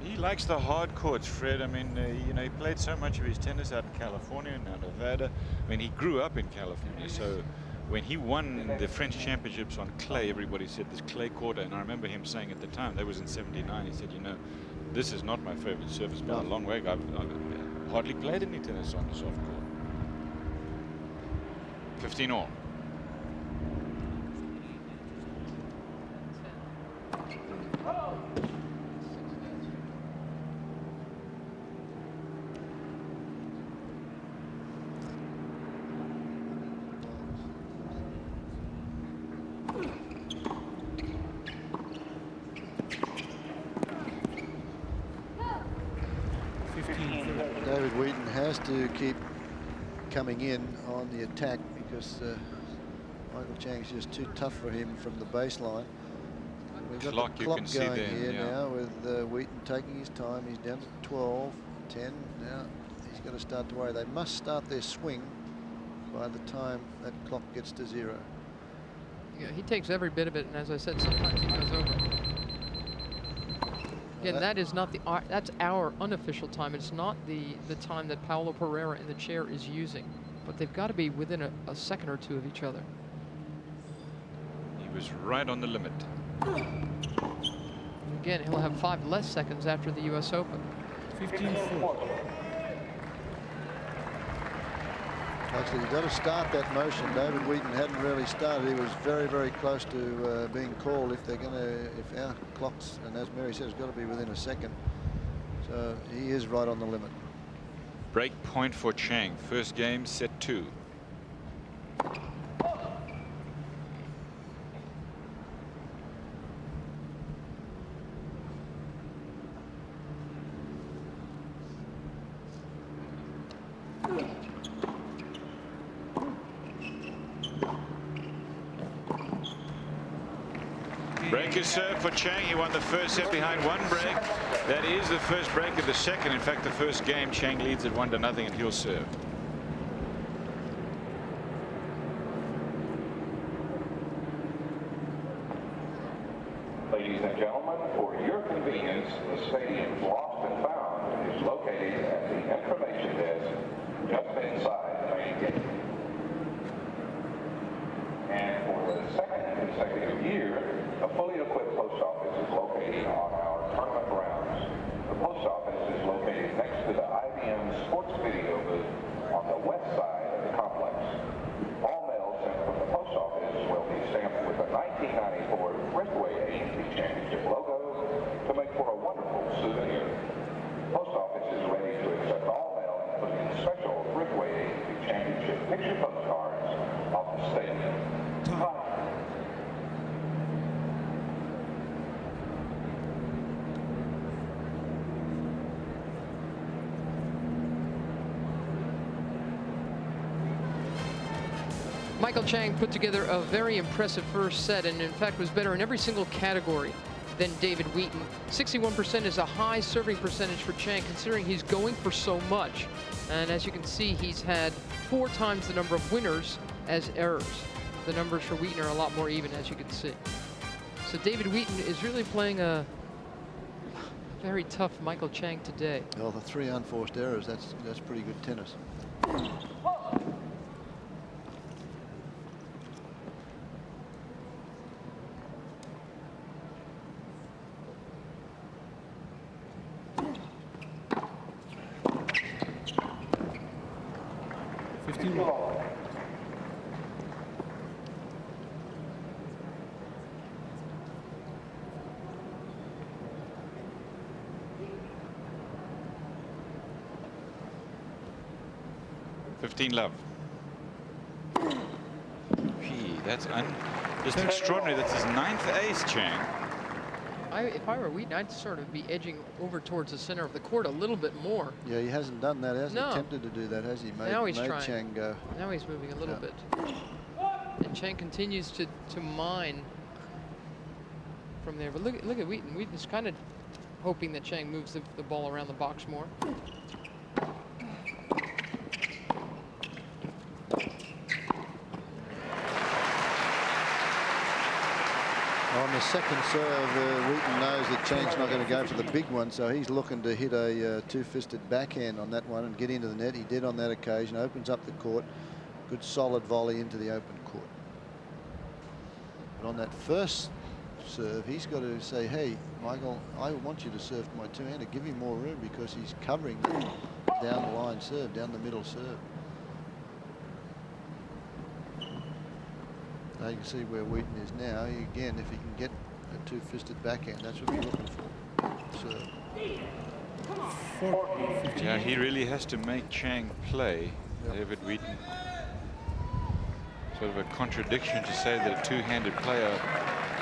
He likes the hard courts, Fred. I mean, you know, he played so much of his tennis out in California, now Nevada. I mean, he grew up in California, so when he won the French championships on clay, everybody said this clay court, and I remember him saying at the time, that was in '79, he said, you know, this is not my favorite surface by a long way. I've hardly played any tennis on the soft court. 15 all. 15-30. David Wheaton has to keep coming in on the attack because Michael Chang's just too tough for him from the baseline. We've got Clock, the you clock can see going there, here yeah. now with Wheaton taking his time. He's down to 12, 10. Now he's got to start to worry. They must start their swing by the time that clock gets to 0. Yeah, he takes every bit of it, and as I said, sometimes he goes over. Again, that is not that's our unofficial time. It's not the time that Paulo Pereira in the chair is using. But they've got to be within a second or two of each other. He was right on the limit. Again, he'll have 5 less seconds after the U.S. Open. 15-4. Actually, you've got to start that motion. David Wheaton hadn't really started. He was very, very close to being called if they're going to, if our clocks, and as Mary said, it's got to be within a second. So he is right on the limit. Break point for Chang. First game, set 2. Break is served for Chang. He won the first set behind 1 break. That is the first break of the second. In fact, the first game, Chang leads at 1-0, and he'll serve. Ladies and gentlemen, for your convenience, the stadium's lost and found is located at the information desk just inside the main gate. And for the second consecutive year, a fully equipped post office is located on our tournament grounds. The post office is located next to the IBM Sports Video booth on the west side of the complex. All mail sent from the post office will be stamped with the 1994 Thriftway AMP Championship logo to make for a wonderful souvenir. Post office is ready to accept all mail, including special Thriftway AMP Championship picture postcards of the stadium. Michael Chang put together a very impressive first set, and in fact was better in every single category than David Wheaton. 61% is a high serving percentage for Chang, considering he's going for so much. And as you can see, he's had 4 times the number of winners as errors. The numbers for Wheaton are a lot more even, as you can see. So David Wheaton is really playing a very tough Michael Chang today. Well, the 3 unforced errors, that's pretty good tennis. Love. Gee, that's just extraordinary. That's his 9th ace, Chang. If I were Wheaton, I'd sort of be edging over towards the center of the court a little bit more. Yeah, he hasn't done that. He hasn't attempted to do that, has he? Now he's trying. Chang go. Now he's moving a little bit. And Chang continues to mine from there. But look at Wheaton. Wheaton's kind of hoping that Chang moves the ball around the box more. On the second serve, Wheaton knows that Chang's not going to go for the big one, so he's looking to hit a 2-fisted backhand on that one and get into the net. He did on that occasion, opens up the court. Good solid volley into the open court. But on that first serve, he's got to say, hey, Michael, I want you to serve my two-hander. Give him more room because he's covering down the line serve, down the middle serve. Now you can see where Wheaton is now. Again, if he can get a 2-fisted backhand, that's what we're looking for. Yeah, he really has to make Chang play. Yep. David Wheaton. Sort of a contradiction to say that a two-handed player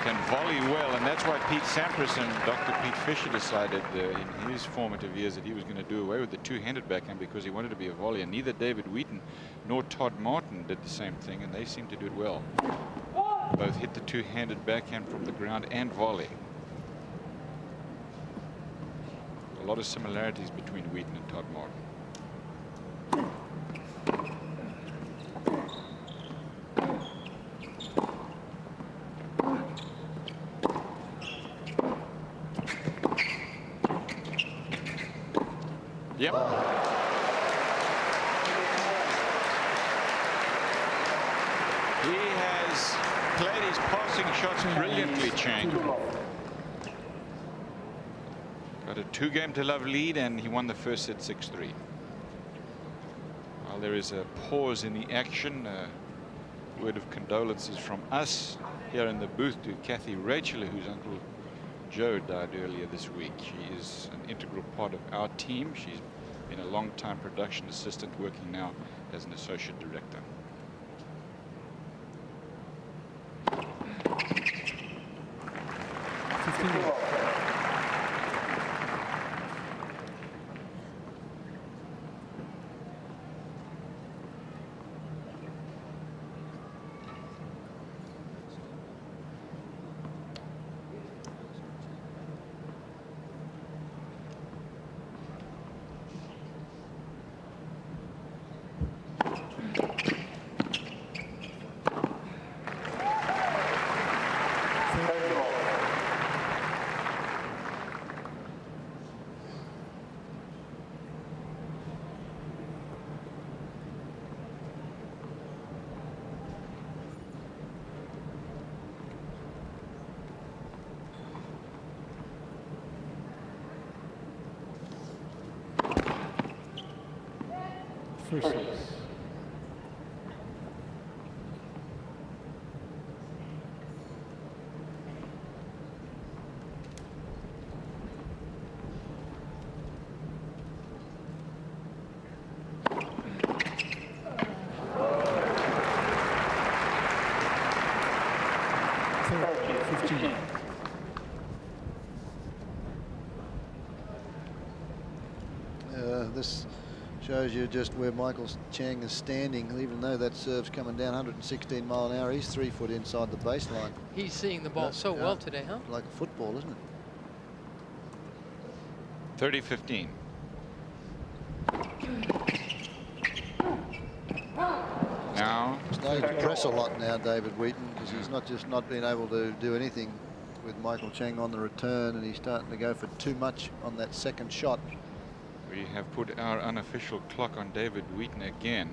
can volley well, and that's why Pete Sampras and Dr. Pete Fisher decided in his formative years that he was going to do away with the two-handed backhand because he wanted to be a volleyer. Neither David Wheaton nor Todd Martin did the same thing, and they seem to do it well. Both hit the two-handed backhand from the ground and volley. A lot of similarities between Wheaton and Todd Martin. Yep. He has played his passing shots brilliantly, Chang. Got a 2-game-to-love lead, and he won the first set 6-3. While there is a pause in the action, a word of condolences from us here in the booth to Kathy Rachel, whose Uncle Joe died earlier this week. She is an integral part of our team. She's been a long-time production assistant, working now as an associate director. First six. This shows you just where Michael Chang is standing. Even though that serve's coming down 116 mile an hour, he's 3 foot inside the baseline. He's seeing the ball so well today, huh? Like a football, isn't it? 30-15. Now Starting to press a lot now, David Wheaton, because he's not been able to do anything with Michael Chang on the return, and he's starting to go for too much on that second shot. we have put our unofficial clock on David Wheaton again.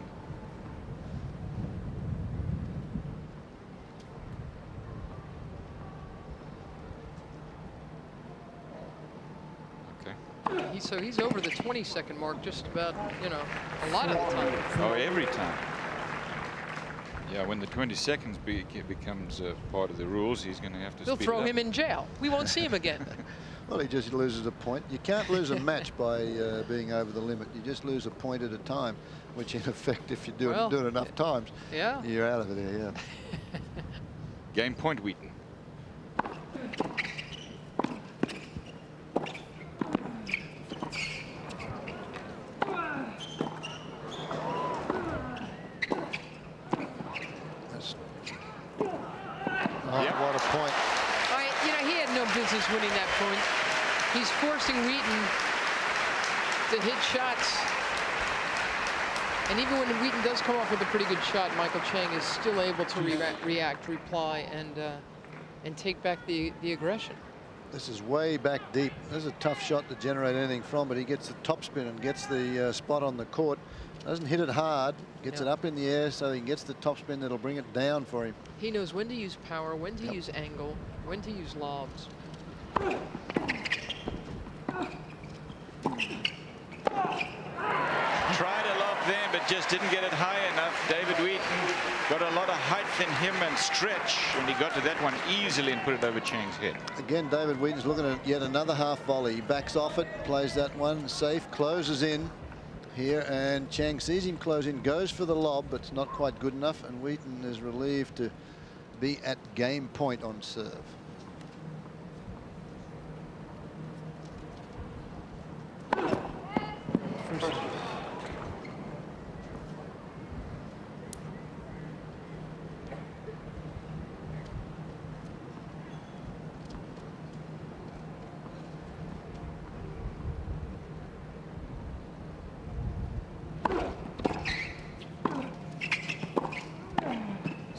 So he's over the 20-second mark just about, you know, a lot of the time. Oh, every time. Yeah, when the 20 seconds becomes part of the rules, he's going to have to They'll speed throw it up. him in jail. We won't see him again. Well, he just loses a point. You can't lose a match by being over the limit. You just lose a point at a time, which in effect, if you do it enough times, you're out of it here. Yeah. Game point, Wheaton. What a point. You know, he had no business winning that point. He's forcing Wheaton to hit shots. And even when Wheaton does come off with a pretty good shot, Michael Chang is still able to react, reply, and take back the aggression. This is way back deep. This is a tough shot to generate anything from, but he gets the topspin and gets the spot on the court. Doesn't hit it hard, gets it up in the air so he gets the topspin that'll bring it down for him. He knows when to use power, when to use angle, when to use lobs. Tried a lob there, but just didn't get it high enough. David Wheaton got a lot of height in him and stretch, and he got to that one easily and put it over Chang's head. Again, David Wheaton's looking at yet another half volley. He backs off it, plays that one safe, closes in here, and Chang sees him close in, goes for the lob, but it's not quite good enough, and Wheaton is relieved to be at game point on serve.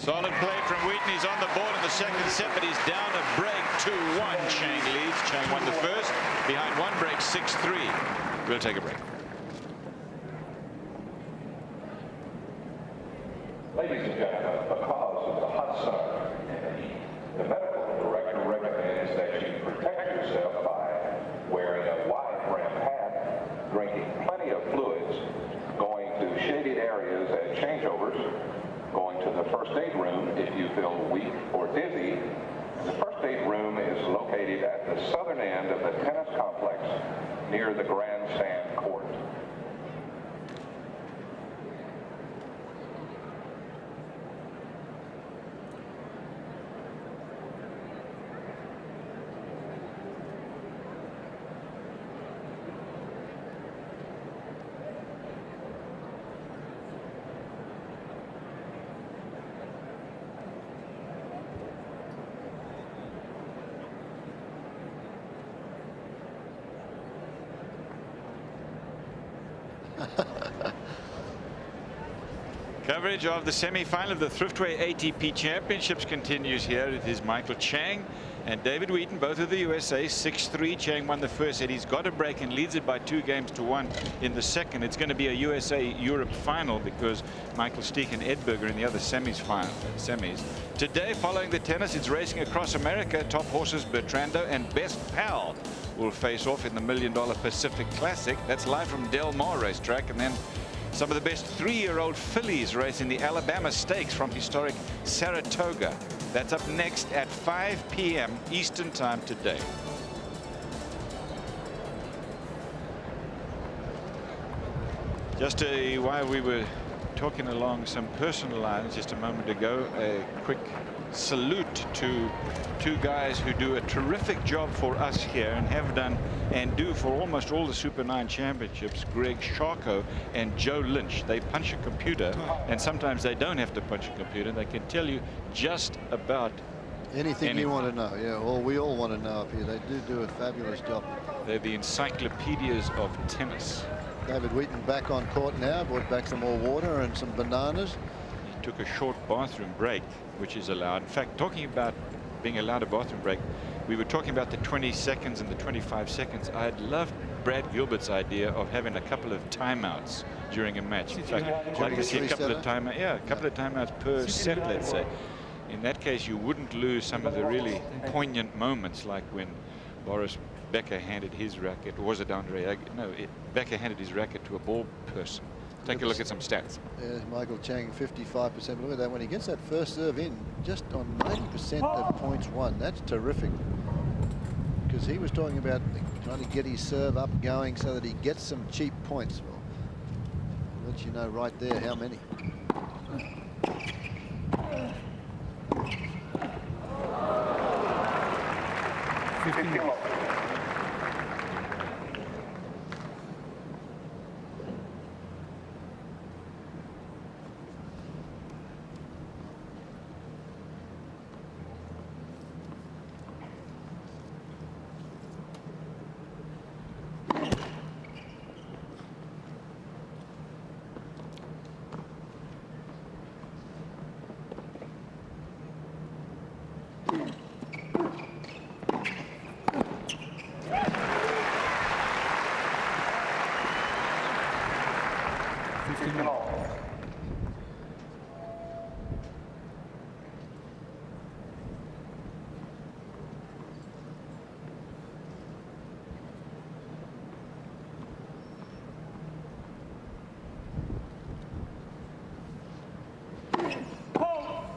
Solid play from Wheaton. He's on the board in the second set, but he's down a break 2-1. Chang leads. Chang won the first. Behind one break, 6-3. We'll take a break. Ladies and gentlemen, because of the hot sun and the heat, the medical director recommends that you protect yourself by wearing a wide-brimmed hat, drinking plenty of fluids, going to shaded areas at changeovers, going to the first aid room if you feel weak or dizzy. The first aid room is located at the southern end of the tennis complex near the grandstand court. Coverage of the semi-final of the Thriftway ATP Championships continues here. It is Michael Chang and David Wheaton, both of the USA. 6-3. Chang won the first set. He's got a break and leads it by 2-1 in the second. It's going to be a USA-Europe final because Michael Steek and Edberg are in the other semis. Today, following the tennis, it's racing across America. Top horses Bertrando and Best Pal will face off in the $1 Million Pacific Classic. That's live from Del Mar racetrack. And then some of the best 3-year-old fillies race in the Alabama Stakes from historic Saratoga. That's up next at 5 p.m. Eastern Time today. Just while we were talking along some personal lines just a moment ago, a quick salute to two guys who do a terrific job for us here and have done and do for almost all the Super 9 championships. Greg Sharko and Joe Lynch. They punch a computer, and sometimes they don't have to punch a computer. They can tell you just about anything you want to know. Yeah, well, we all want to know up here. They do a fabulous job. They're the encyclopedias of tennis. David Wheaton back on court now, brought back some more water and some bananas. He took a short bathroom break, which is allowed. In fact, talking about being allowed a bathroom break, we were talking about the 20 seconds and the 25 seconds. I'd love Brad Gilbert's idea of having a couple of timeouts during a match. In fact, I'd like to see a couple of timeouts per set, let's say. In that case, you wouldn't lose some of the really poignant moments, like when Boris Becker handed his racket, or was it Andre? No, Becker handed his racket to a ball person. Take a look at some stats. There's Michael Chang, 55%. Look at that. When he gets that first serve in, just on 90% of points won. That's terrific. Because he was talking about trying to get his serve up going so that he gets some cheap points. Well, I'll let you know right there how many.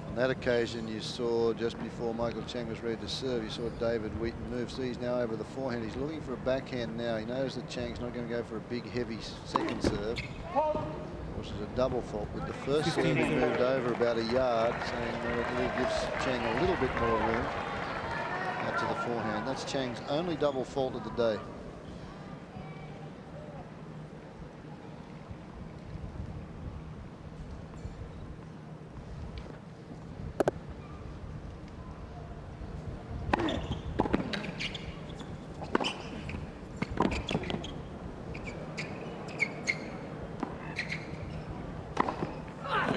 On that occasion, you saw just before Michael Chang was ready to serve, you saw David Wheaton move. See, he's now over the forehand. He's looking for a backhand now. He knows that Chang's not going to go for a big, heavy second serve, which is a double fault. But the first serve, he moved over about a yard, saying well, it gives Chang a little bit more room out to the forehand. That's Chang's only double fault of the day.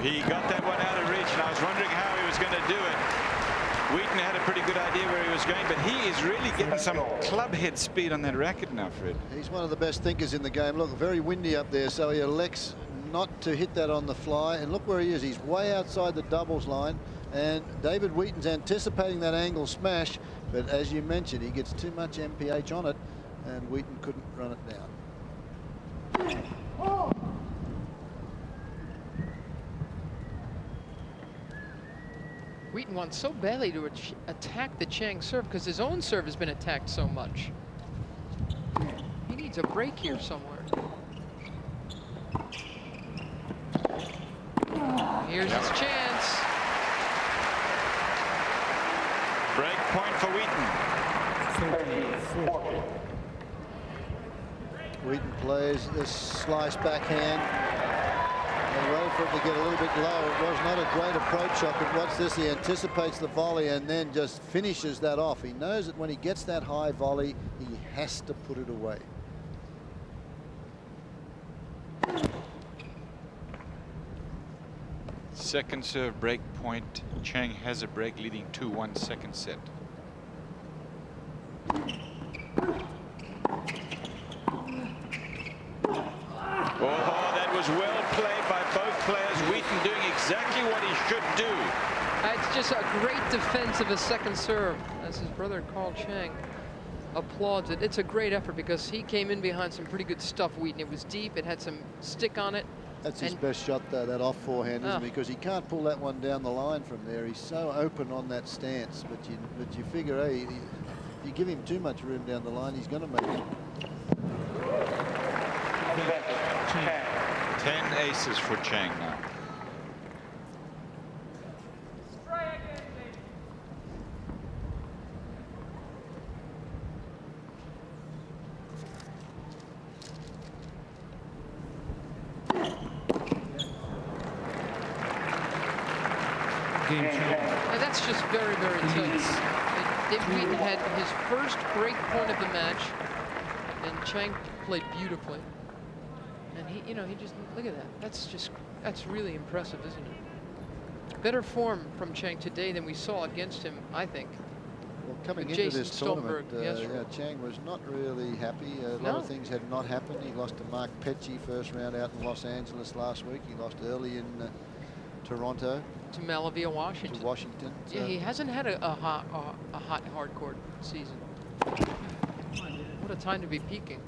He got that one out of reach, and I was wondering how he was was going to do it. Wheaton had a pretty good idea where he was going, but he is really getting some club head speed on that racket now, Fred. He's one of the best thinkers in the game. Look, very windy up there, so he elects not to hit that on the fly. And look where he is. He's way outside the doubles line. And David Wheaton's anticipating that angle smash. But as you mentioned, he gets too much MPH on it, and Wheaton couldn't run it down. Wheaton wants so badly to attack the Chang serve because his own serve has been attacked so much. He needs a break here somewhere. Here's his chance. Break point for Wheaton. Wheaton plays this slice backhand. They waited for it to get a little bit low. It was not a great approach shot, but watch this. He anticipates the volley and then just finishes that off. He knows that when he gets that high volley, he has to put it away. Second serve break point. Chang has a break, leading 2-1 second set. Oh, that was well played by both players. Wheaton doing exactly what he should do. It's just a great defense of a second serve, as his brother Carl Chang applauds it. It's a great effort because he came in behind some pretty good stuff, Wheaton. It was deep, it had some stick on it. That's his best shot, though, that off forehand, isn't it? Because he can't pull that one down the line from there. He's so open on that stance. But you figure, hey, if you give him too much room down the line, he's going to make it. 10 aces for Chang now. And that's just very, very tense. David Wheaton had his first break point of the match, and Chang played beautifully. And he just, look at that. That's really impressive, isn't it? Better form from Chang today than we saw against him, I think. Well, coming With into Jason this tournament, Stoltenberg, Chang was not really happy. A lot of things had not happened. He lost to Mark Petchey first round out in Los Angeles last week. He lost early in Toronto. To Malavia, Washington. To Washington. So. Yeah, he hasn't had a hot hardcourt season. What a time to be peaking.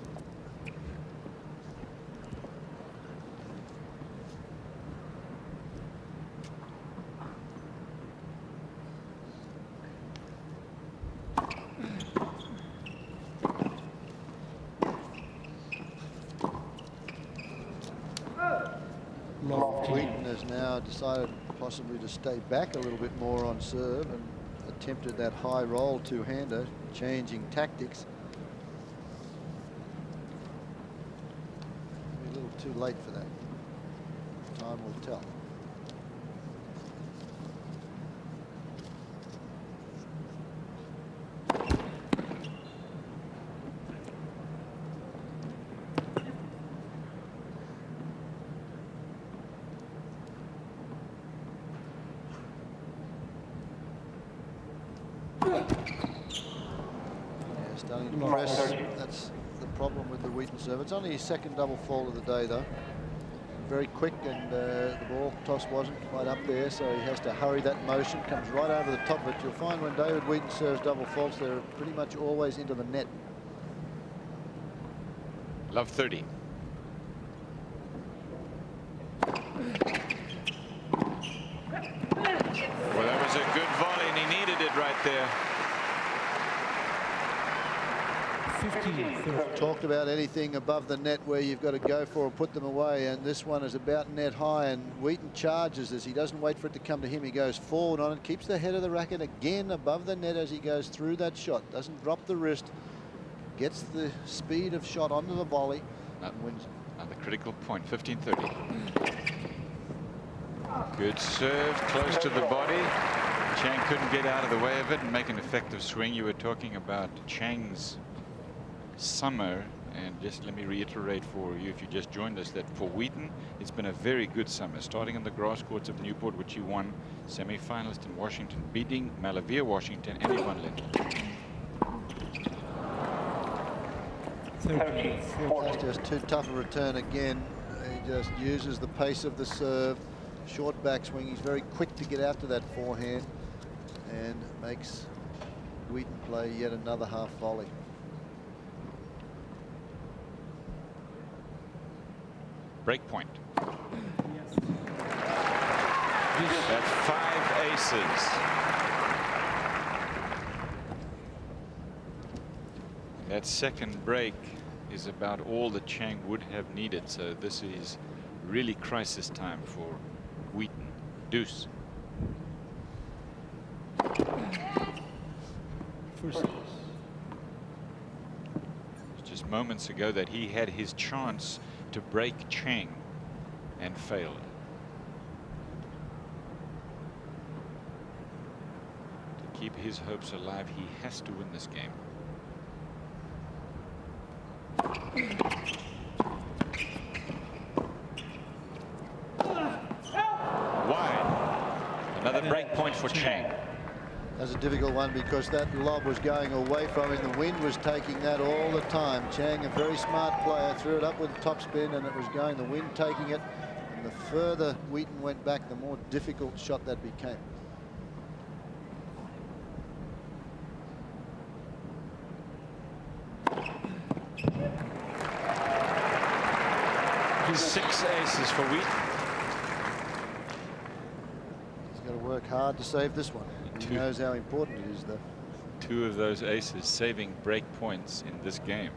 Wheaton has now decided possibly to stay back a little bit more on serve and attempted that high roll two-hander, changing tactics. Maybe a little too late for that. Time will tell. Starting to press. That's the problem with the Wheaton serve. It's only his second double fault of the day, though. Very quick, and the ball toss wasn't quite up there, so he has to hurry that motion. Comes right over the top of it. You'll find when David Wheaton serves double faults, they're pretty much always into the net. Love 30. Well, that was a good volley, and he needed it right there. 15. Talked about anything above the net where you've got to go for or put them away, and this one is about net high, and Wheaton charges as he doesn't wait for it to come to him. He goes forward on it, keeps the head of the racket again above the net as he goes through that shot. Doesn't drop the wrist, gets the speed of shot onto the volley and wins. Another critical point, 15-30. Good serve, close to the body. Chang couldn't get out of the way of it and make an effective swing. You were talking about Chang's summer And just let me reiterate for you, if you just joined us, that for Wheaton, it's been a very good summer, starting in the grass courts of Newport, which he won, semi-finalist in Washington, beating Malavia Washington, and he won Lincoln. That's just too tough a return again. He just uses the pace of the serve, short backswing. He's very quick to get out to that forehand and makes Wheaton play yet another half volley. Break point. That's 5 aces. That second break is about all that Chang would have needed. So this is really crisis time for Wheaton. Deuce. Just moments ago that he had his chance to break Chang and failed. To keep his hopes alive, he has to win this game. Wide. Another break point for Chang. That's a difficult one because that lob was going away from him. The wind was taking that all the time. Chang, a very smart player, threw it up with topspin and it was going, the wind taking it. And the further Wheaton went back, the more difficult shot that became. Six aces for Wheaton. He's got to work hard to save this one. He knows how important it is, though. 2 of those aces saving break points in this game.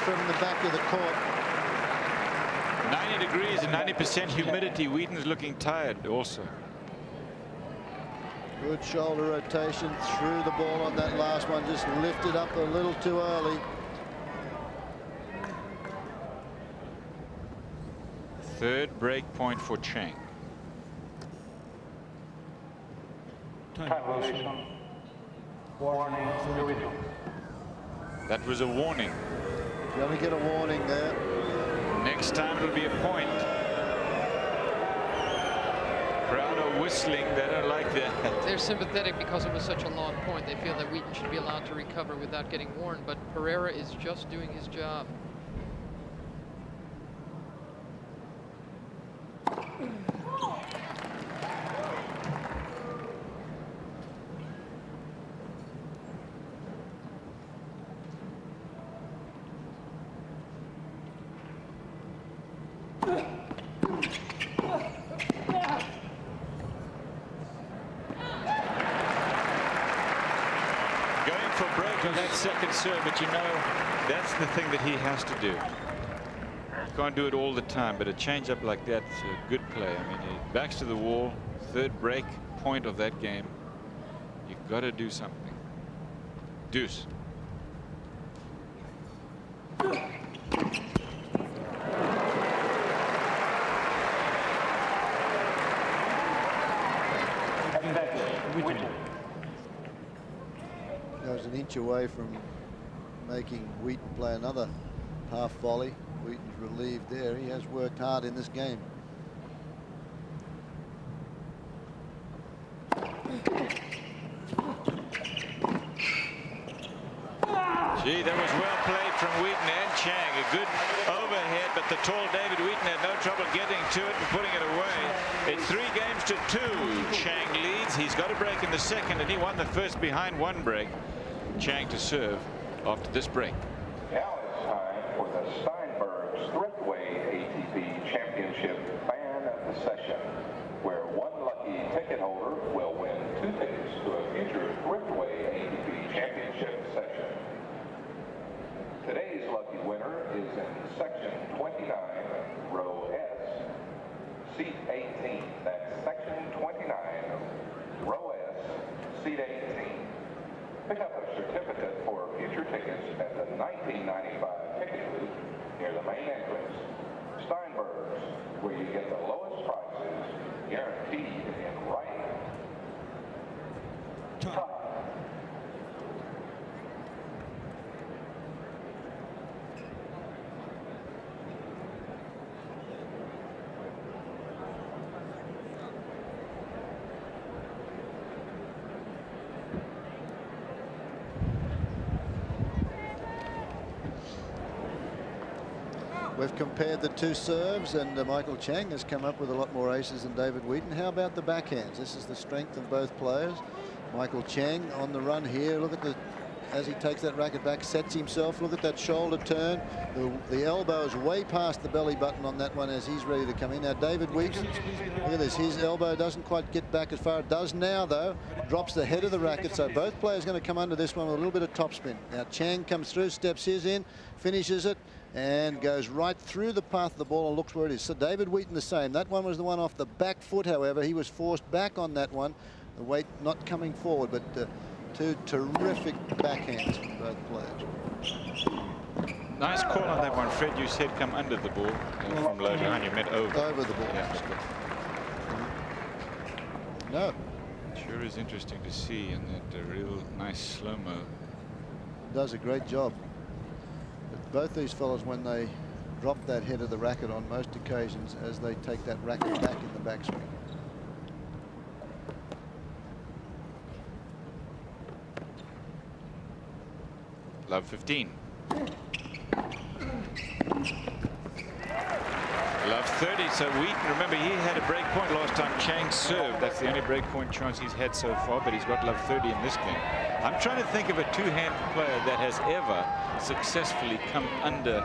From the back of the court. 90 degrees and 90% humidity. Wheaton's looking tired also. Good shoulder rotation, threw the ball on that last one, just lifted up a little too early. Third break point for Chang. Warning. That was a warning. You only get a warning there. Next time it'll be a point. Crowd are whistling. They don't like that. They're sympathetic because it was such a long point. They feel that Wheaton should be allowed to recover without getting warned, but Pereira is just doing his job. Second serve, but you know that's the thing that he has to do. He can't do it all the time, but a change up like that's a good play. I mean, he backs to the wall. Third break point of that game. You've got to do something. Deuce. Goes an inch away from making Wheaton play another half volley. Wheaton's relieved there. He has worked hard in this game. Chang. A good overhead, but the tall David Wheaton had no trouble getting to it and putting it away. It's 3 games to 2. Chang leads. He's got a break in the second, and he won the first behind 1 break. Chang to serve after this break. Now it's time for the Steinberg's Thriftway ATP Championship Fan of the Session, where one lucky ticket holder will win 2 tickets to a future Thriftway ATP Championship session. Today's lucky winner is in section 29, row S, seat 18. That's section 29, row S, seat 18. Pick up a certificate for future tickets at the 1995 ticket booth near the main entrance. Steinberg's, where you get the lowest prices, guaranteed in writing. Time. We've compared the 2 serves, and Michael Chang has come up with a lot more aces than David Wheaton. How about the backhands? This is the strength of both players. Michael Chang on the run here. Look at as he takes that racket back, sets himself. Look at that shoulder turn. The elbow is way past the belly button on that one as he's ready to come in. Now David Wheaton, look at this. His elbow doesn't quite get back as far. It does now, though. Drops the head of the racket. So both players going to come under this one with a little bit of topspin. Now Chang comes through, steps his in, finishes it, and goes right through the path of the ball and looks where it is. So David Wheaton the same. That one was the one off the back foot, however. He was forced back on that one. The weight not coming forward, but 2 terrific backhands from both players. Nice call on that one, Fred. You said come under the ball from low down. You meant over. Over the ball. Yeah. No. Sure is interesting to see, and that real nice slow-mo. Does a great job. But both these fellows, when they drop that head of the racket on most occasions, as they take that racket back in the backswing. Love 15. Love 30. So Wheaton, remember, he had a break point last time Chang served. That's the only break point chance he's had so far, but he's got love 30 in this game. I'm trying to think of a 2-hand player that has ever successfully come under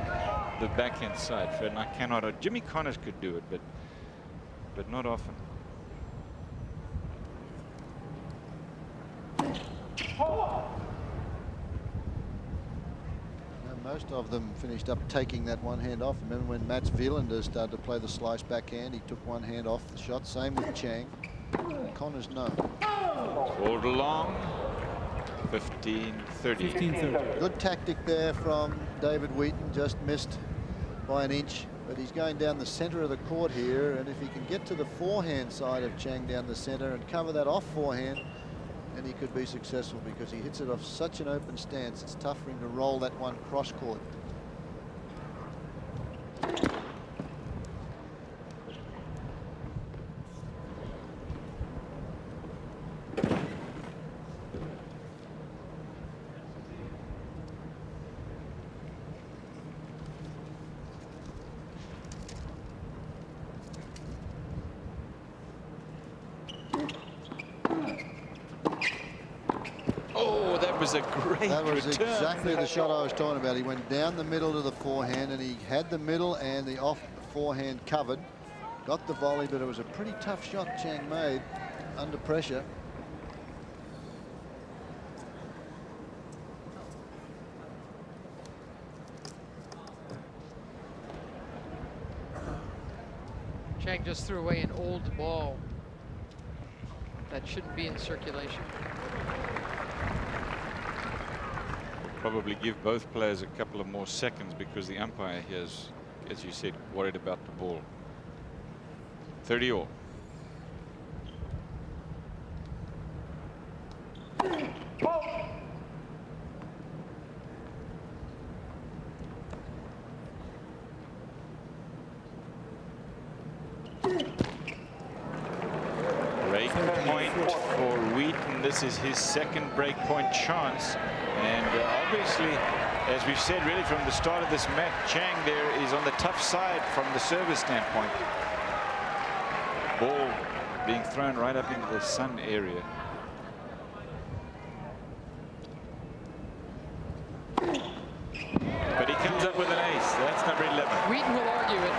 the backhand side, Fred, and I cannot. Jimmy Connors could do it, but not often. Most of them finished up taking that one hand off. Remember when Mats Wilander started to play the slice backhand, he took one hand off the shot. Same with Chang. Connors, no. Hold along. 15-30. 15-30. Good tactic there from David Wheaton. Just missed by an inch, but he's going down the center of the court here, and if he can get to the forehand side of Chang down the center and cover that off forehand, and he could be successful because he hits it off such an open stance. It's tough for him to roll that one cross court. Was a great That was return. exactly the shot I was talking about. He went down the middle to the forehand, and he had the middle and the off forehand covered. Got the volley, but it was a pretty tough shot Chang made under pressure. Chang just threw away an old ball that shouldn't be in circulation. Probably give both players a couple of more seconds because the umpire here is, as you said, worried about the ball. 30 all. Break point for Wheaton. This is his second break point chance. And obviously As we've said, really, from the start of this match, Chang there is on the tough side from the service standpoint. Ball being thrown right up into the sun area. But he comes up with an ace. That's number 11. Wheaton will argue it.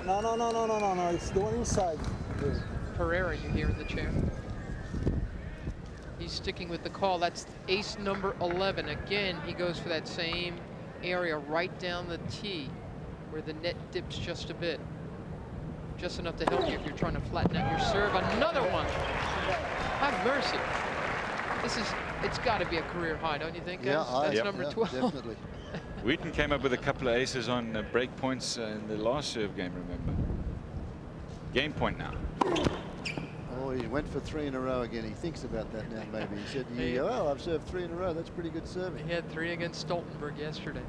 No. It's going inside. Pereira, you hear in the chair. He's sticking with the call. That's ace number 11. Again, he goes for that same area right down the tee where the net dips just a bit. Just enough to help you if you're trying to flatten out your serve. Another one. Have mercy. It's got to be a career high, don't you think, guys? Yeah, That's number 12. Definitely. Wheaton came up with a couple of aces on break points in the last serve game, remember. Game point now. Oh, he went for 3 in a row again. He thinks about that now, maybe. He said, oh, I've served 3 in a row. That's pretty good serving. He had 3 against Stoltenberg yesterday.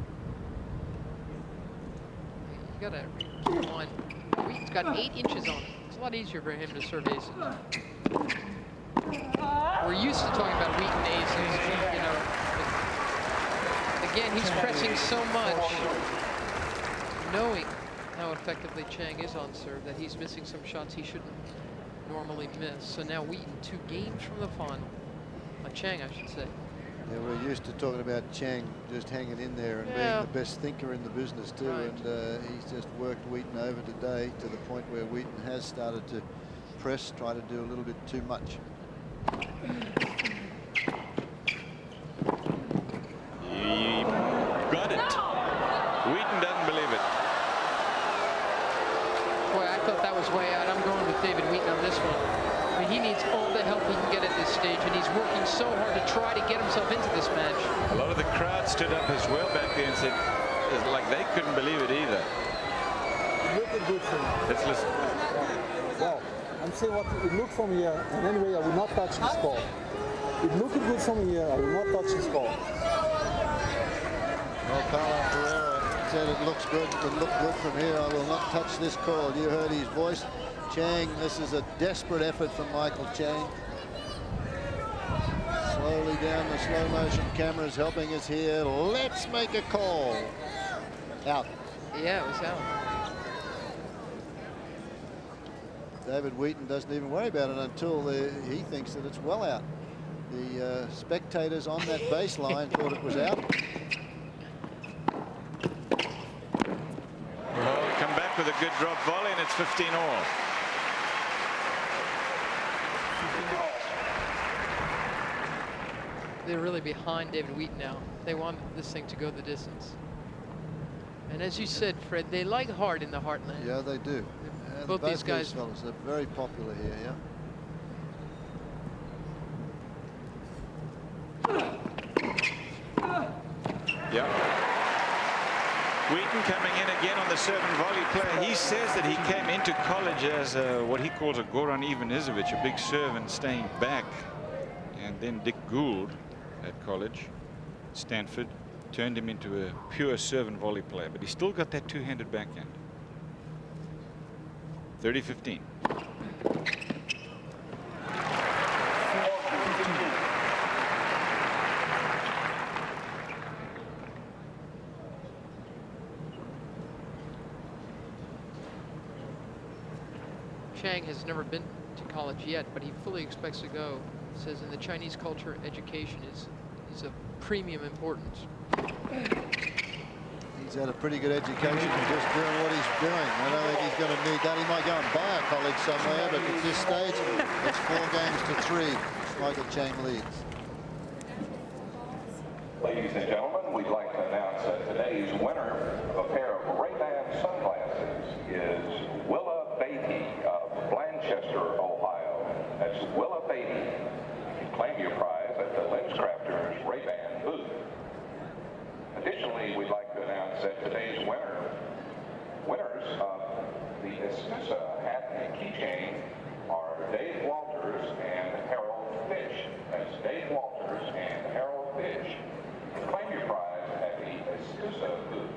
You got to rewind. Wheaton's got 8 inches on it. It's a lot easier for him to serve aces. We're used to talking about Wheaton aces, you know. But again, he's pressing so much, knowing how effectively Chang is on serve, that he's missing some shots he shouldn't normally miss. So now Wheaton 2 games from the final. Chang, I should say. Yeah, we're used to talking about Chang just hanging in there and being the best thinker in the business too. Right. And he's just worked Wheaton over today to the point where Wheaton has started to press, try to do a little bit too much. He got it. Wheaton doesn't believe it. Boy, I thought that was way out. I'm going with David Wheaton on this one. I mean, he needs all the help he can get at this stage, and he's working so hard to try to get himself into this match. A lot of the crowd stood up as well back there and said, like they couldn't believe it either. Look good for me. Let's listen. Wow. I'm saying what it looked from here, and anyway, I will not touch this ball. It looked good from here, I will not touch this ball. Well, Carlo Pereira said it looks good, it looked good from here. I will not touch this call. You heard his voice. Chang, this is a desperate effort from Michael Chang. Slowly down the slow motion cameras helping us here. Let's make a call. Out. Yeah, it was out. David Wheaton doesn't even worry about it until he thinks that it's well out. The spectators on that baseline thought it was out. Well, come back with a good drop volley, and it's 15 all. They're really behind David Wheaton now. They want this thing to go the distance. And as you said, Fred, they like hard in the heartland. Yeah, they do. And Both these guys. fellas are very popular here, yeah. Yeah. Wheaton coming in again on the serve and volley play. He says that he came into college as what he calls a Goran Ivanisevic, a big serve and staying back. And then Dick Gould at college, Stanford, turned him into a pure serve and volley player. But he still got that two-handed backhand. 30-15. Chang has never been to college yet, but he fully expects to go. Says in the Chinese culture, education is of premium importance. He's had a pretty good education and just doing what he's doing. I don't think he's going to need that. He might go and buy a college somewhere, but at this stage, it's 4 games to 3. Michael Chang leads. Ladies and gentlemen, we'd like to announce that today's winner of a pair of Ray-Ban sunglasses is Willa Beatty of Blanchester, Ohio. That's Willa Beatty. You can claim your prize at the LensCrafters Ray-Ban booth. Additionally, we'd like to announce that today's winners of the Escusa hat and keychain are Dave Walters and Harold Fish. That's Dave Walters and Harold Fish. Claim your prize at the Escusa booth.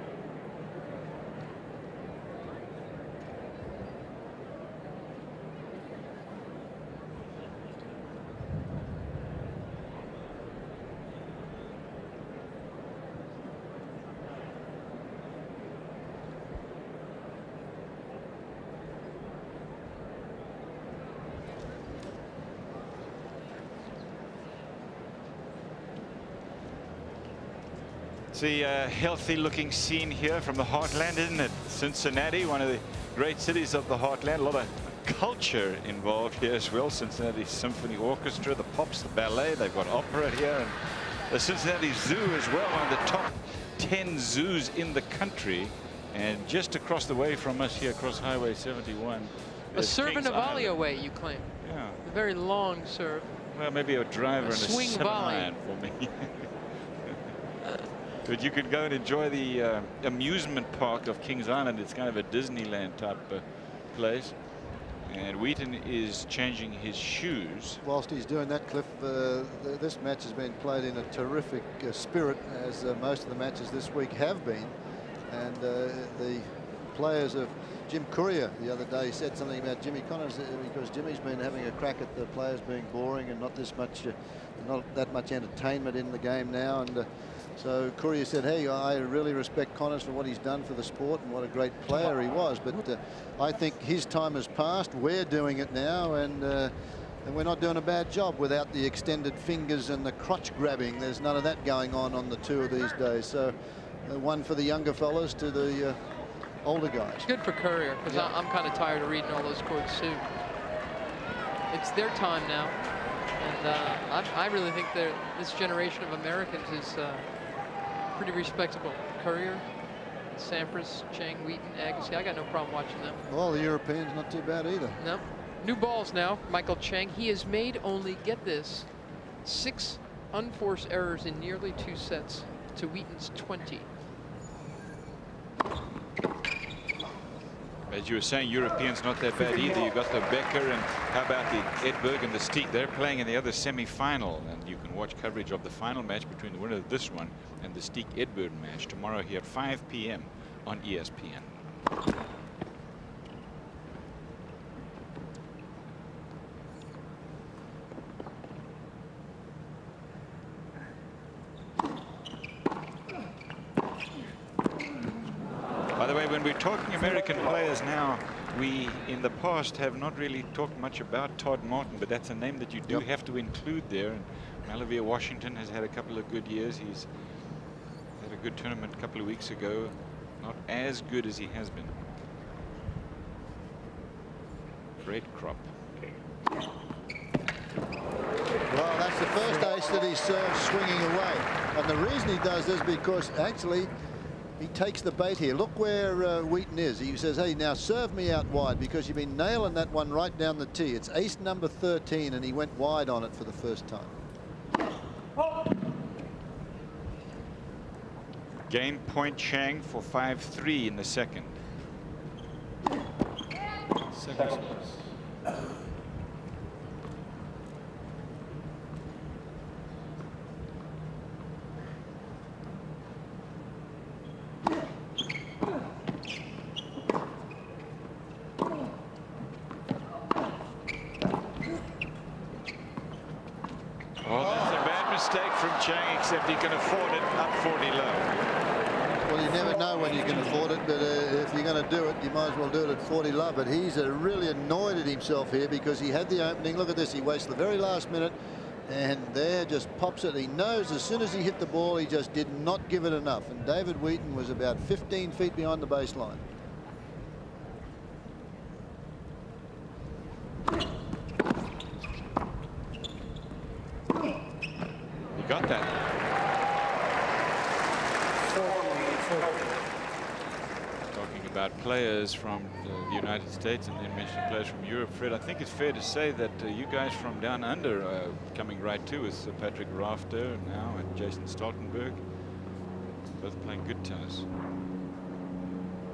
See a healthy looking scene here from the heartland, isn't it? Cincinnati, one of the great cities of the heartland. A lot of culture involved here as well. Cincinnati Symphony Orchestra, the Pops, the ballet. They've got opera here. And the Cincinnati Zoo as well, one of the top 10 zoos in the country. And just across the way from us here, across Highway 71. A serve and a volley away, you claim. Yeah. A very long serve. Well, maybe a driver and a swing volley for me. But you could go and enjoy the amusement park of Kings Island. It's kind of a Disneyland type place. And Wheaton is changing his shoes. Whilst he's doing that, Cliff, this match has been played in a terrific spirit, as most of the matches this week have been. And the players of Jim Courier the other day said something about Jimmy Connors, because Jimmy's been having a crack at the players being boring and not that much entertainment in the game now. And so Courier said, hey, I really respect Connors for what he's done for the sport and what a great player he was, but I think his time has passed. We're doing it now, and we're not doing a bad job without the extended fingers and the crotch grabbing. There's none of that going on the tour these days. So one for the younger fellas to the older guys. It's good for Courier, because I'm kind of tired of reading all those quotes too. It's their time now, and I really think this generation of Americans is pretty respectable. Courier, Sampras, Chang, Wheaton, Agassi. I got no problem watching them. Well, the Europeans not too bad either. No. New balls now. Michael Chang. He has made only, get this, 6 unforced errors in nearly 2 sets to Wheaton's 20. As you were saying, Europeans not that bad either. You've got the Becker, and how about the Edberg and the Steek? They're playing in the other semi-final, and you can watch coverage of the final match between the winner of this one and the Steek-Edberg match tomorrow here at 5 p.m. on ESPN. By the way, when we're talking American players now, we in the past have not really talked much about Todd Martin, but that's a name that you do have to include there. And Malavia Washington has had a couple of good years. He's had a good tournament a couple of weeks ago. Not as good as he has been. Great crop. Well, that's the first ace that he serves swinging away. And the reason he does this is because actually he takes the bait here. Look where Wheaton is. He says, hey, now serve me out wide, because you've been nailing that one right down the tee. It's ace number 13, and he went wide on it for the first time. Game point Chang for 5-3 in the second. Chang, except he can afford it up 40 low. Well, you never know when you can afford it, but if you're going to do it, you might as well do it at 40 low. But he's really annoyed at himself here, because he had the opening. Look at this. He wastes the very last minute, and there just pops it. He knows as soon as he hit the ball, he just did not give it enough. And David Wheaton was about 15 feet behind the baseline. Got that. Talking about players from the United States and then mentioning players from Europe, Fred, I think it's fair to say that you guys from down under are coming right too, with Patrick Rafter now and Jason Stoltenberg, both playing good tennis.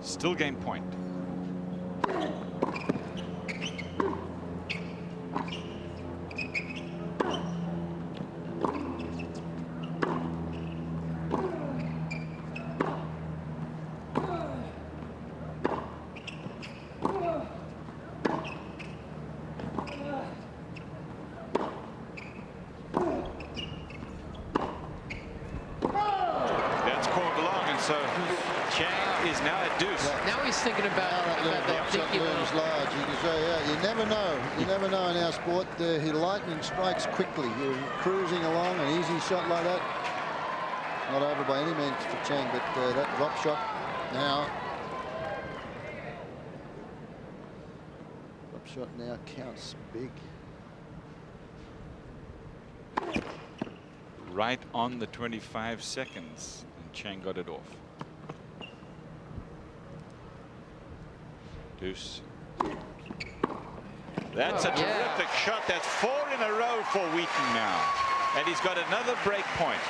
Still game point. Lightning strikes quickly. You're cruising along, an easy shot like that. Not over by any means for Chang, but that drop shot now. Drop shot now counts big. Right on the 25 seconds, and Chang got it off. Deuce. That's a terrific shot. That's 4 in a row for Wheaton now. And he's got another break point.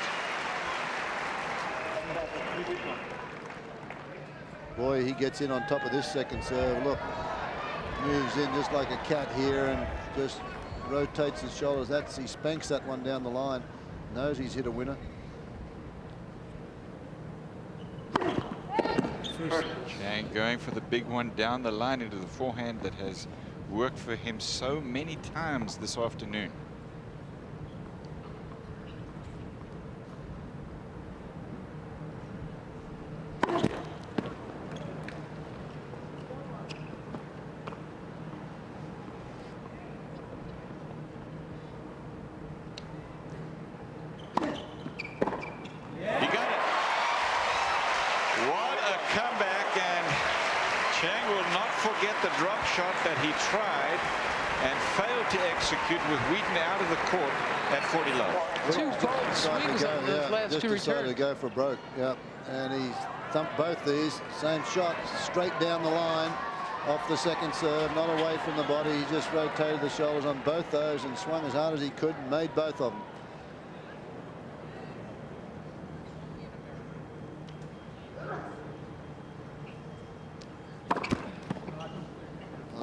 Boy, he gets in on top of this second serve. Look, moves in just like a cat here and just rotates his shoulders. He spanks that one down the line. Knows he's hit a winner. Chang going for the big one down the line into the forehand that has worked for him so many times this afternoon. That he tried and failed to execute with Wheaton out of the court at 40 love. 2 bold swings on those last just 2 decided returns. to go for broke. Yeah, and he thumped both these. Same shot, straight down the line off the second serve, not away from the body. He just rotated the shoulders on both those and swung as hard as he could and made both of them.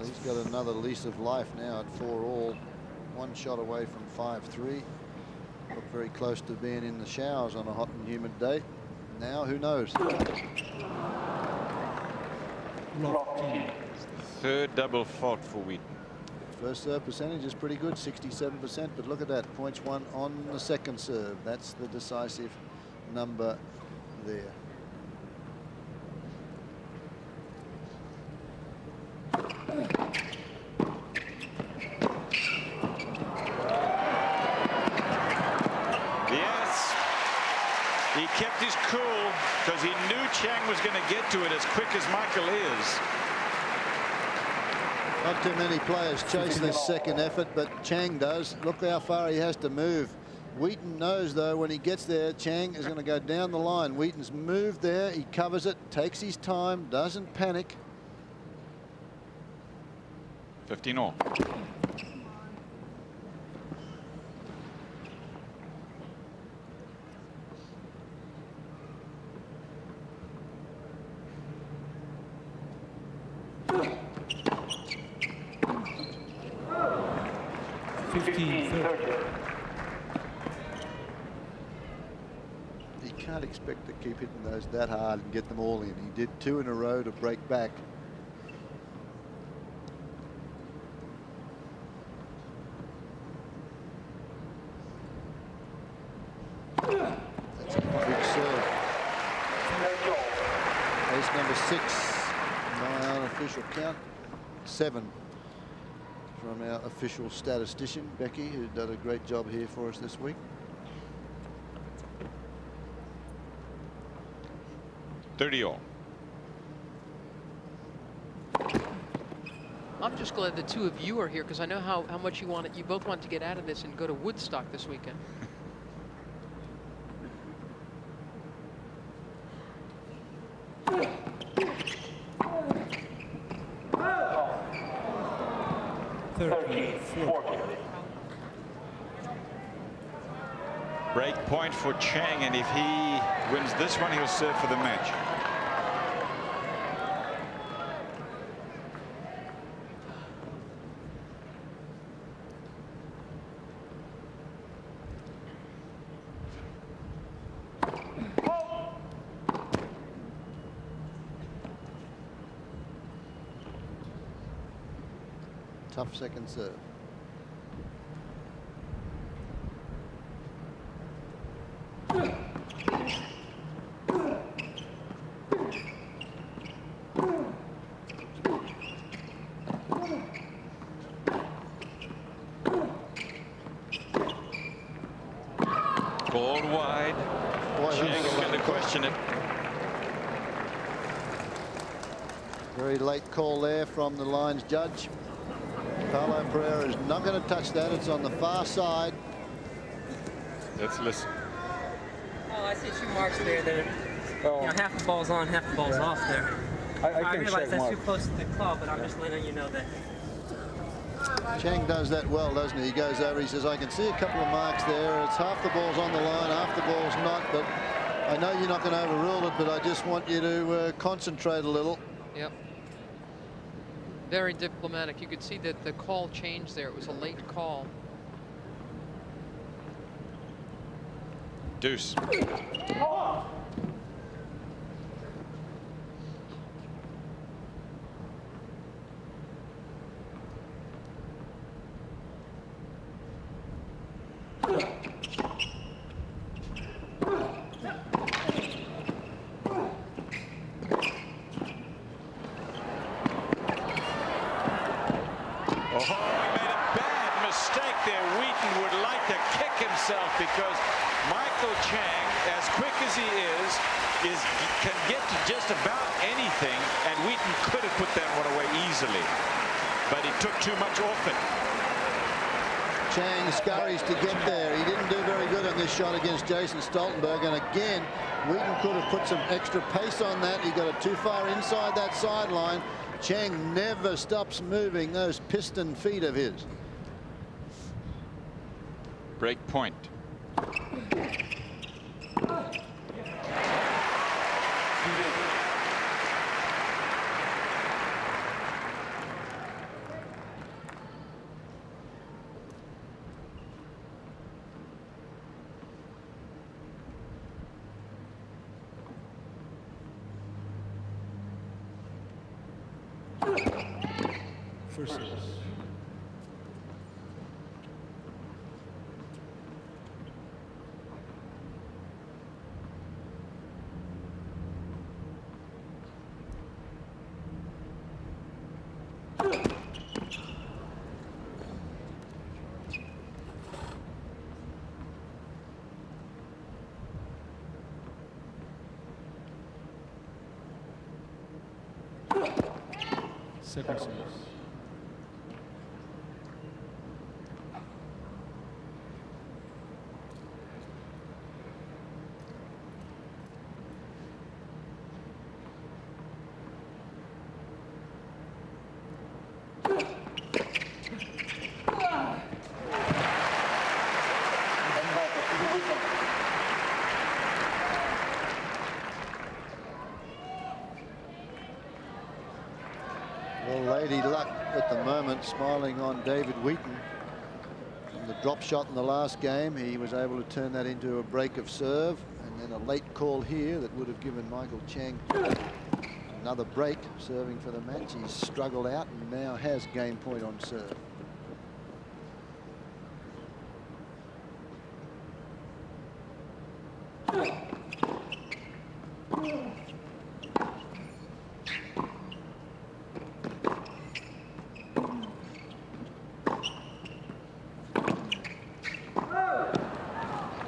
He's got another lease of life now at 4-all. 1 shot away from 5-3. Looked very close to being in the showers on a hot and humid day. Now, who knows? It's the 3rd double fault for Wheaton. First serve percentage is pretty good, 67%. But look at that, points won on the second serve. That's the decisive number there. He kept his cool because he knew Chang was going to get to it as quick as Michael is. Not too many players chase this second effort, but Chang does. Look how far he has to move. Wheaton knows, though, when he gets there, Chang is going to go down the line. Wheaton's moved there. He covers it, takes his time, doesn't panic. 15-all. He can't expect to keep hitting those that hard and get them all in. He did 2 in a row to break back. That's a big serve. Ace number 6 by our official count. 7 from our official statistician, Becky, who did a great job here for us this week. 30-all. I'm just glad the 2 of you are here because I know how much you both want to get out of this and go to Woodstock this weekend. Break point for Chang, and if he wins this one, he'll serve for the match. Tough second serve. Balled wide. Boy, Chang question it. Very late call there from the line's judge. Paulo Pereira is not going to touch that. It's on the far side. Let's listen. Oh, I see 2 marks there that are, you know, half the ball's on, half the ball's off there. I realize that's too close to the club, but I'm just letting you know that. Chang does that well, doesn't he? He goes over, he says, I can see a couple of marks there. It's half the ball's on the line, half the ball's not, but I know you're not going to overrule it, but I just want you to concentrate a little. Yep. Very diplomatic. You could see that the call changed there. It was a late call. Deuce. Because Michael Chang, as quick as he can get to just about anything, and Wheaton could have put that one away easily, but he took too much off it. Chang scurries to get there. He didn't do very good on this shot against Jason Stoltenberg, and again, Wheaton could have put some extra pace on that. He got it too far inside that sideline. Chang never stops moving those piston feet of his. Break point. First service. Second service. Lady luck at the moment, smiling on David Wheaton. From the drop shot in the last game, he was able to turn that into a break of serve, and then a late call here that would have given Michael Chang another break, serving for the match. He's struggled out and now has game point on serve.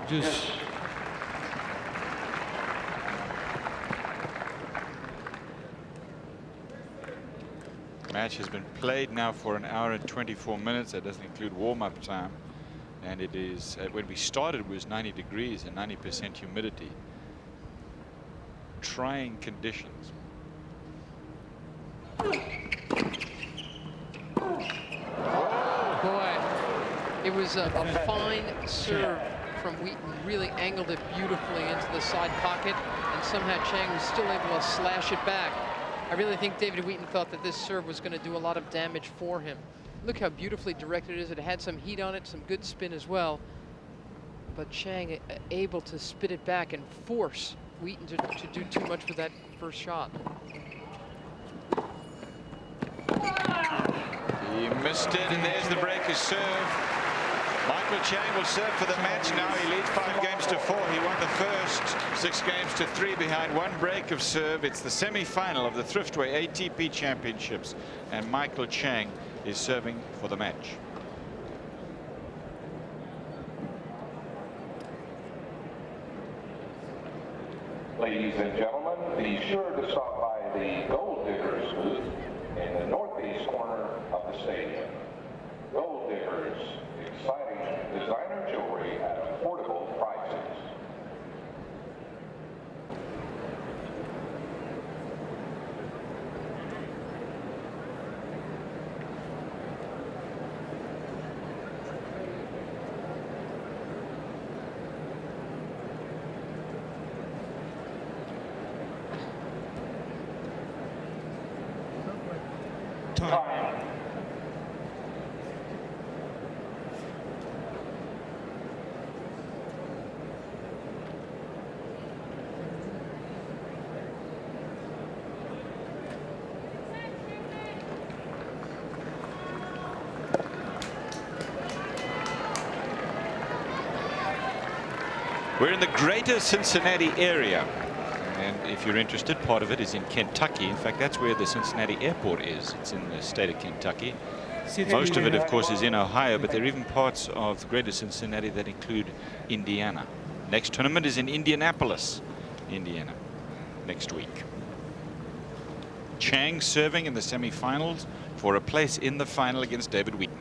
Juice. The match has been played now for 1 hour and 24 minutes. That doesn't include warm-up time. And it is, when we started, it was 90 degrees and 90% humidity. Trying conditions. Boy, it was a fine serve from Wheaton. Really angled it beautifully into the side pocket, and somehow Chang was still able to slash it back. I really think David Wheaton thought that this serve was going to do a lot of damage for him. Look how beautifully directed it is. It had some heat on it, some good spin as well. But Chang able to spit it back and force Wheaton to do too much with that first shot. He missed it, and there's the breaker's serve. Michael Chang will serve for the match now. He leads 5 games to 4. He won the first 6 games to 3 behind 1 break of serve. It's the semi-final of the Thriftway ATP Championships, and Michael Chang is serving for the match. Ladies and gentlemen, be sure to stop by the Gold Diggers booth in the northeast corner of the stadium. Gold Diggers, exciting designer jewelry at affordable prices. Time. We're in the greater Cincinnati area. And if you're interested, part of it is in Kentucky. In fact, that's where the Cincinnati airport is. It's in the state of Kentucky. Most of it, of course, is in Ohio, but there are even parts of the greater Cincinnati that include Indiana. Next tournament is in Indianapolis, Indiana, next week. Chang serving in the semifinals for a place in the final against David Wheaton.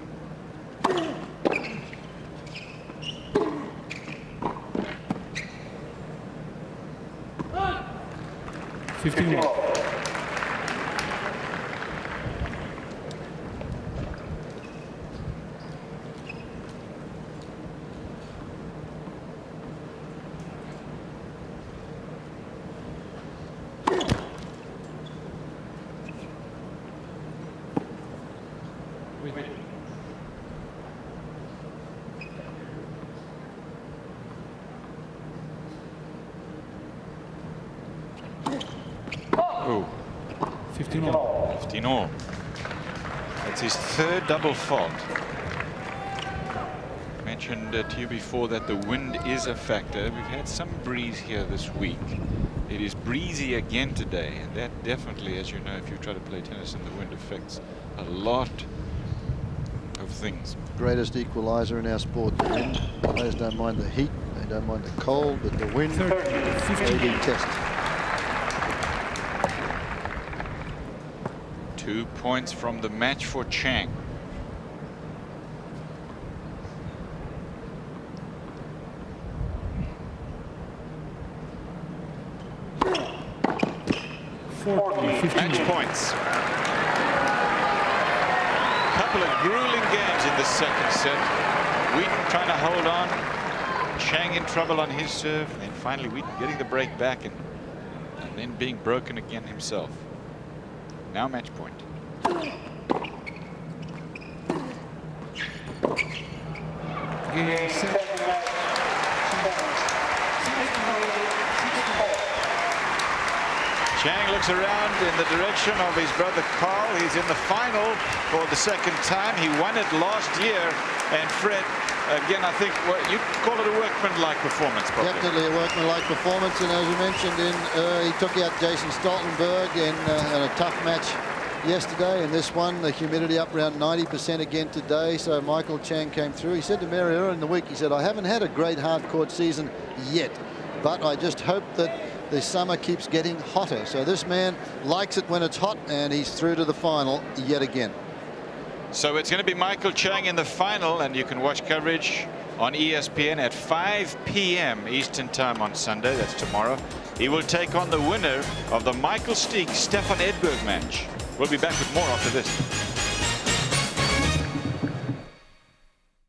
Oh, 15 all. 15 all. That's his third double fault. Mentioned to you before that the wind is a factor. We've had some breeze here this week. It is breezy again today, and that definitely, as you know, if you try to play tennis in the wind, affects a lot of things. Greatest equalizer in our sport, the wind. Players don't mind the heat, they don't mind the cold, but the wind, they detest. 2 points from the match for Chang. Match points. Couple of grueling games in the second set. Wheaton trying to hold on. Chang in trouble on his serve. And then finally Wheaton getting the break back and then being broken again himself. Now match point. Chang looks around in the direction of his brother Carl. He's in the final for the second time. He won it last year. And Fred, again, I think you call it a workmanlike performance. Probably. Definitely a workmanlike performance. And as you mentioned, he took out Jason Stoltenberg in a tough match yesterday. And this one, the humidity up around 90% again today. So Michael Chang came through. He said to Mary earlier in the week, he said, I haven't had a great hard-court season yet, but I just hope that the summer keeps getting hotter. So this man likes it when it's hot, and he's through to the final yet again. So it's going to be Michael Chang in the final, and you can watch coverage on ESPN at 5 p.m. Eastern Time on Sunday. That's tomorrow. He will take on the winner of the Michael Stieck-Stefan Edberg match. We'll be back with more after this.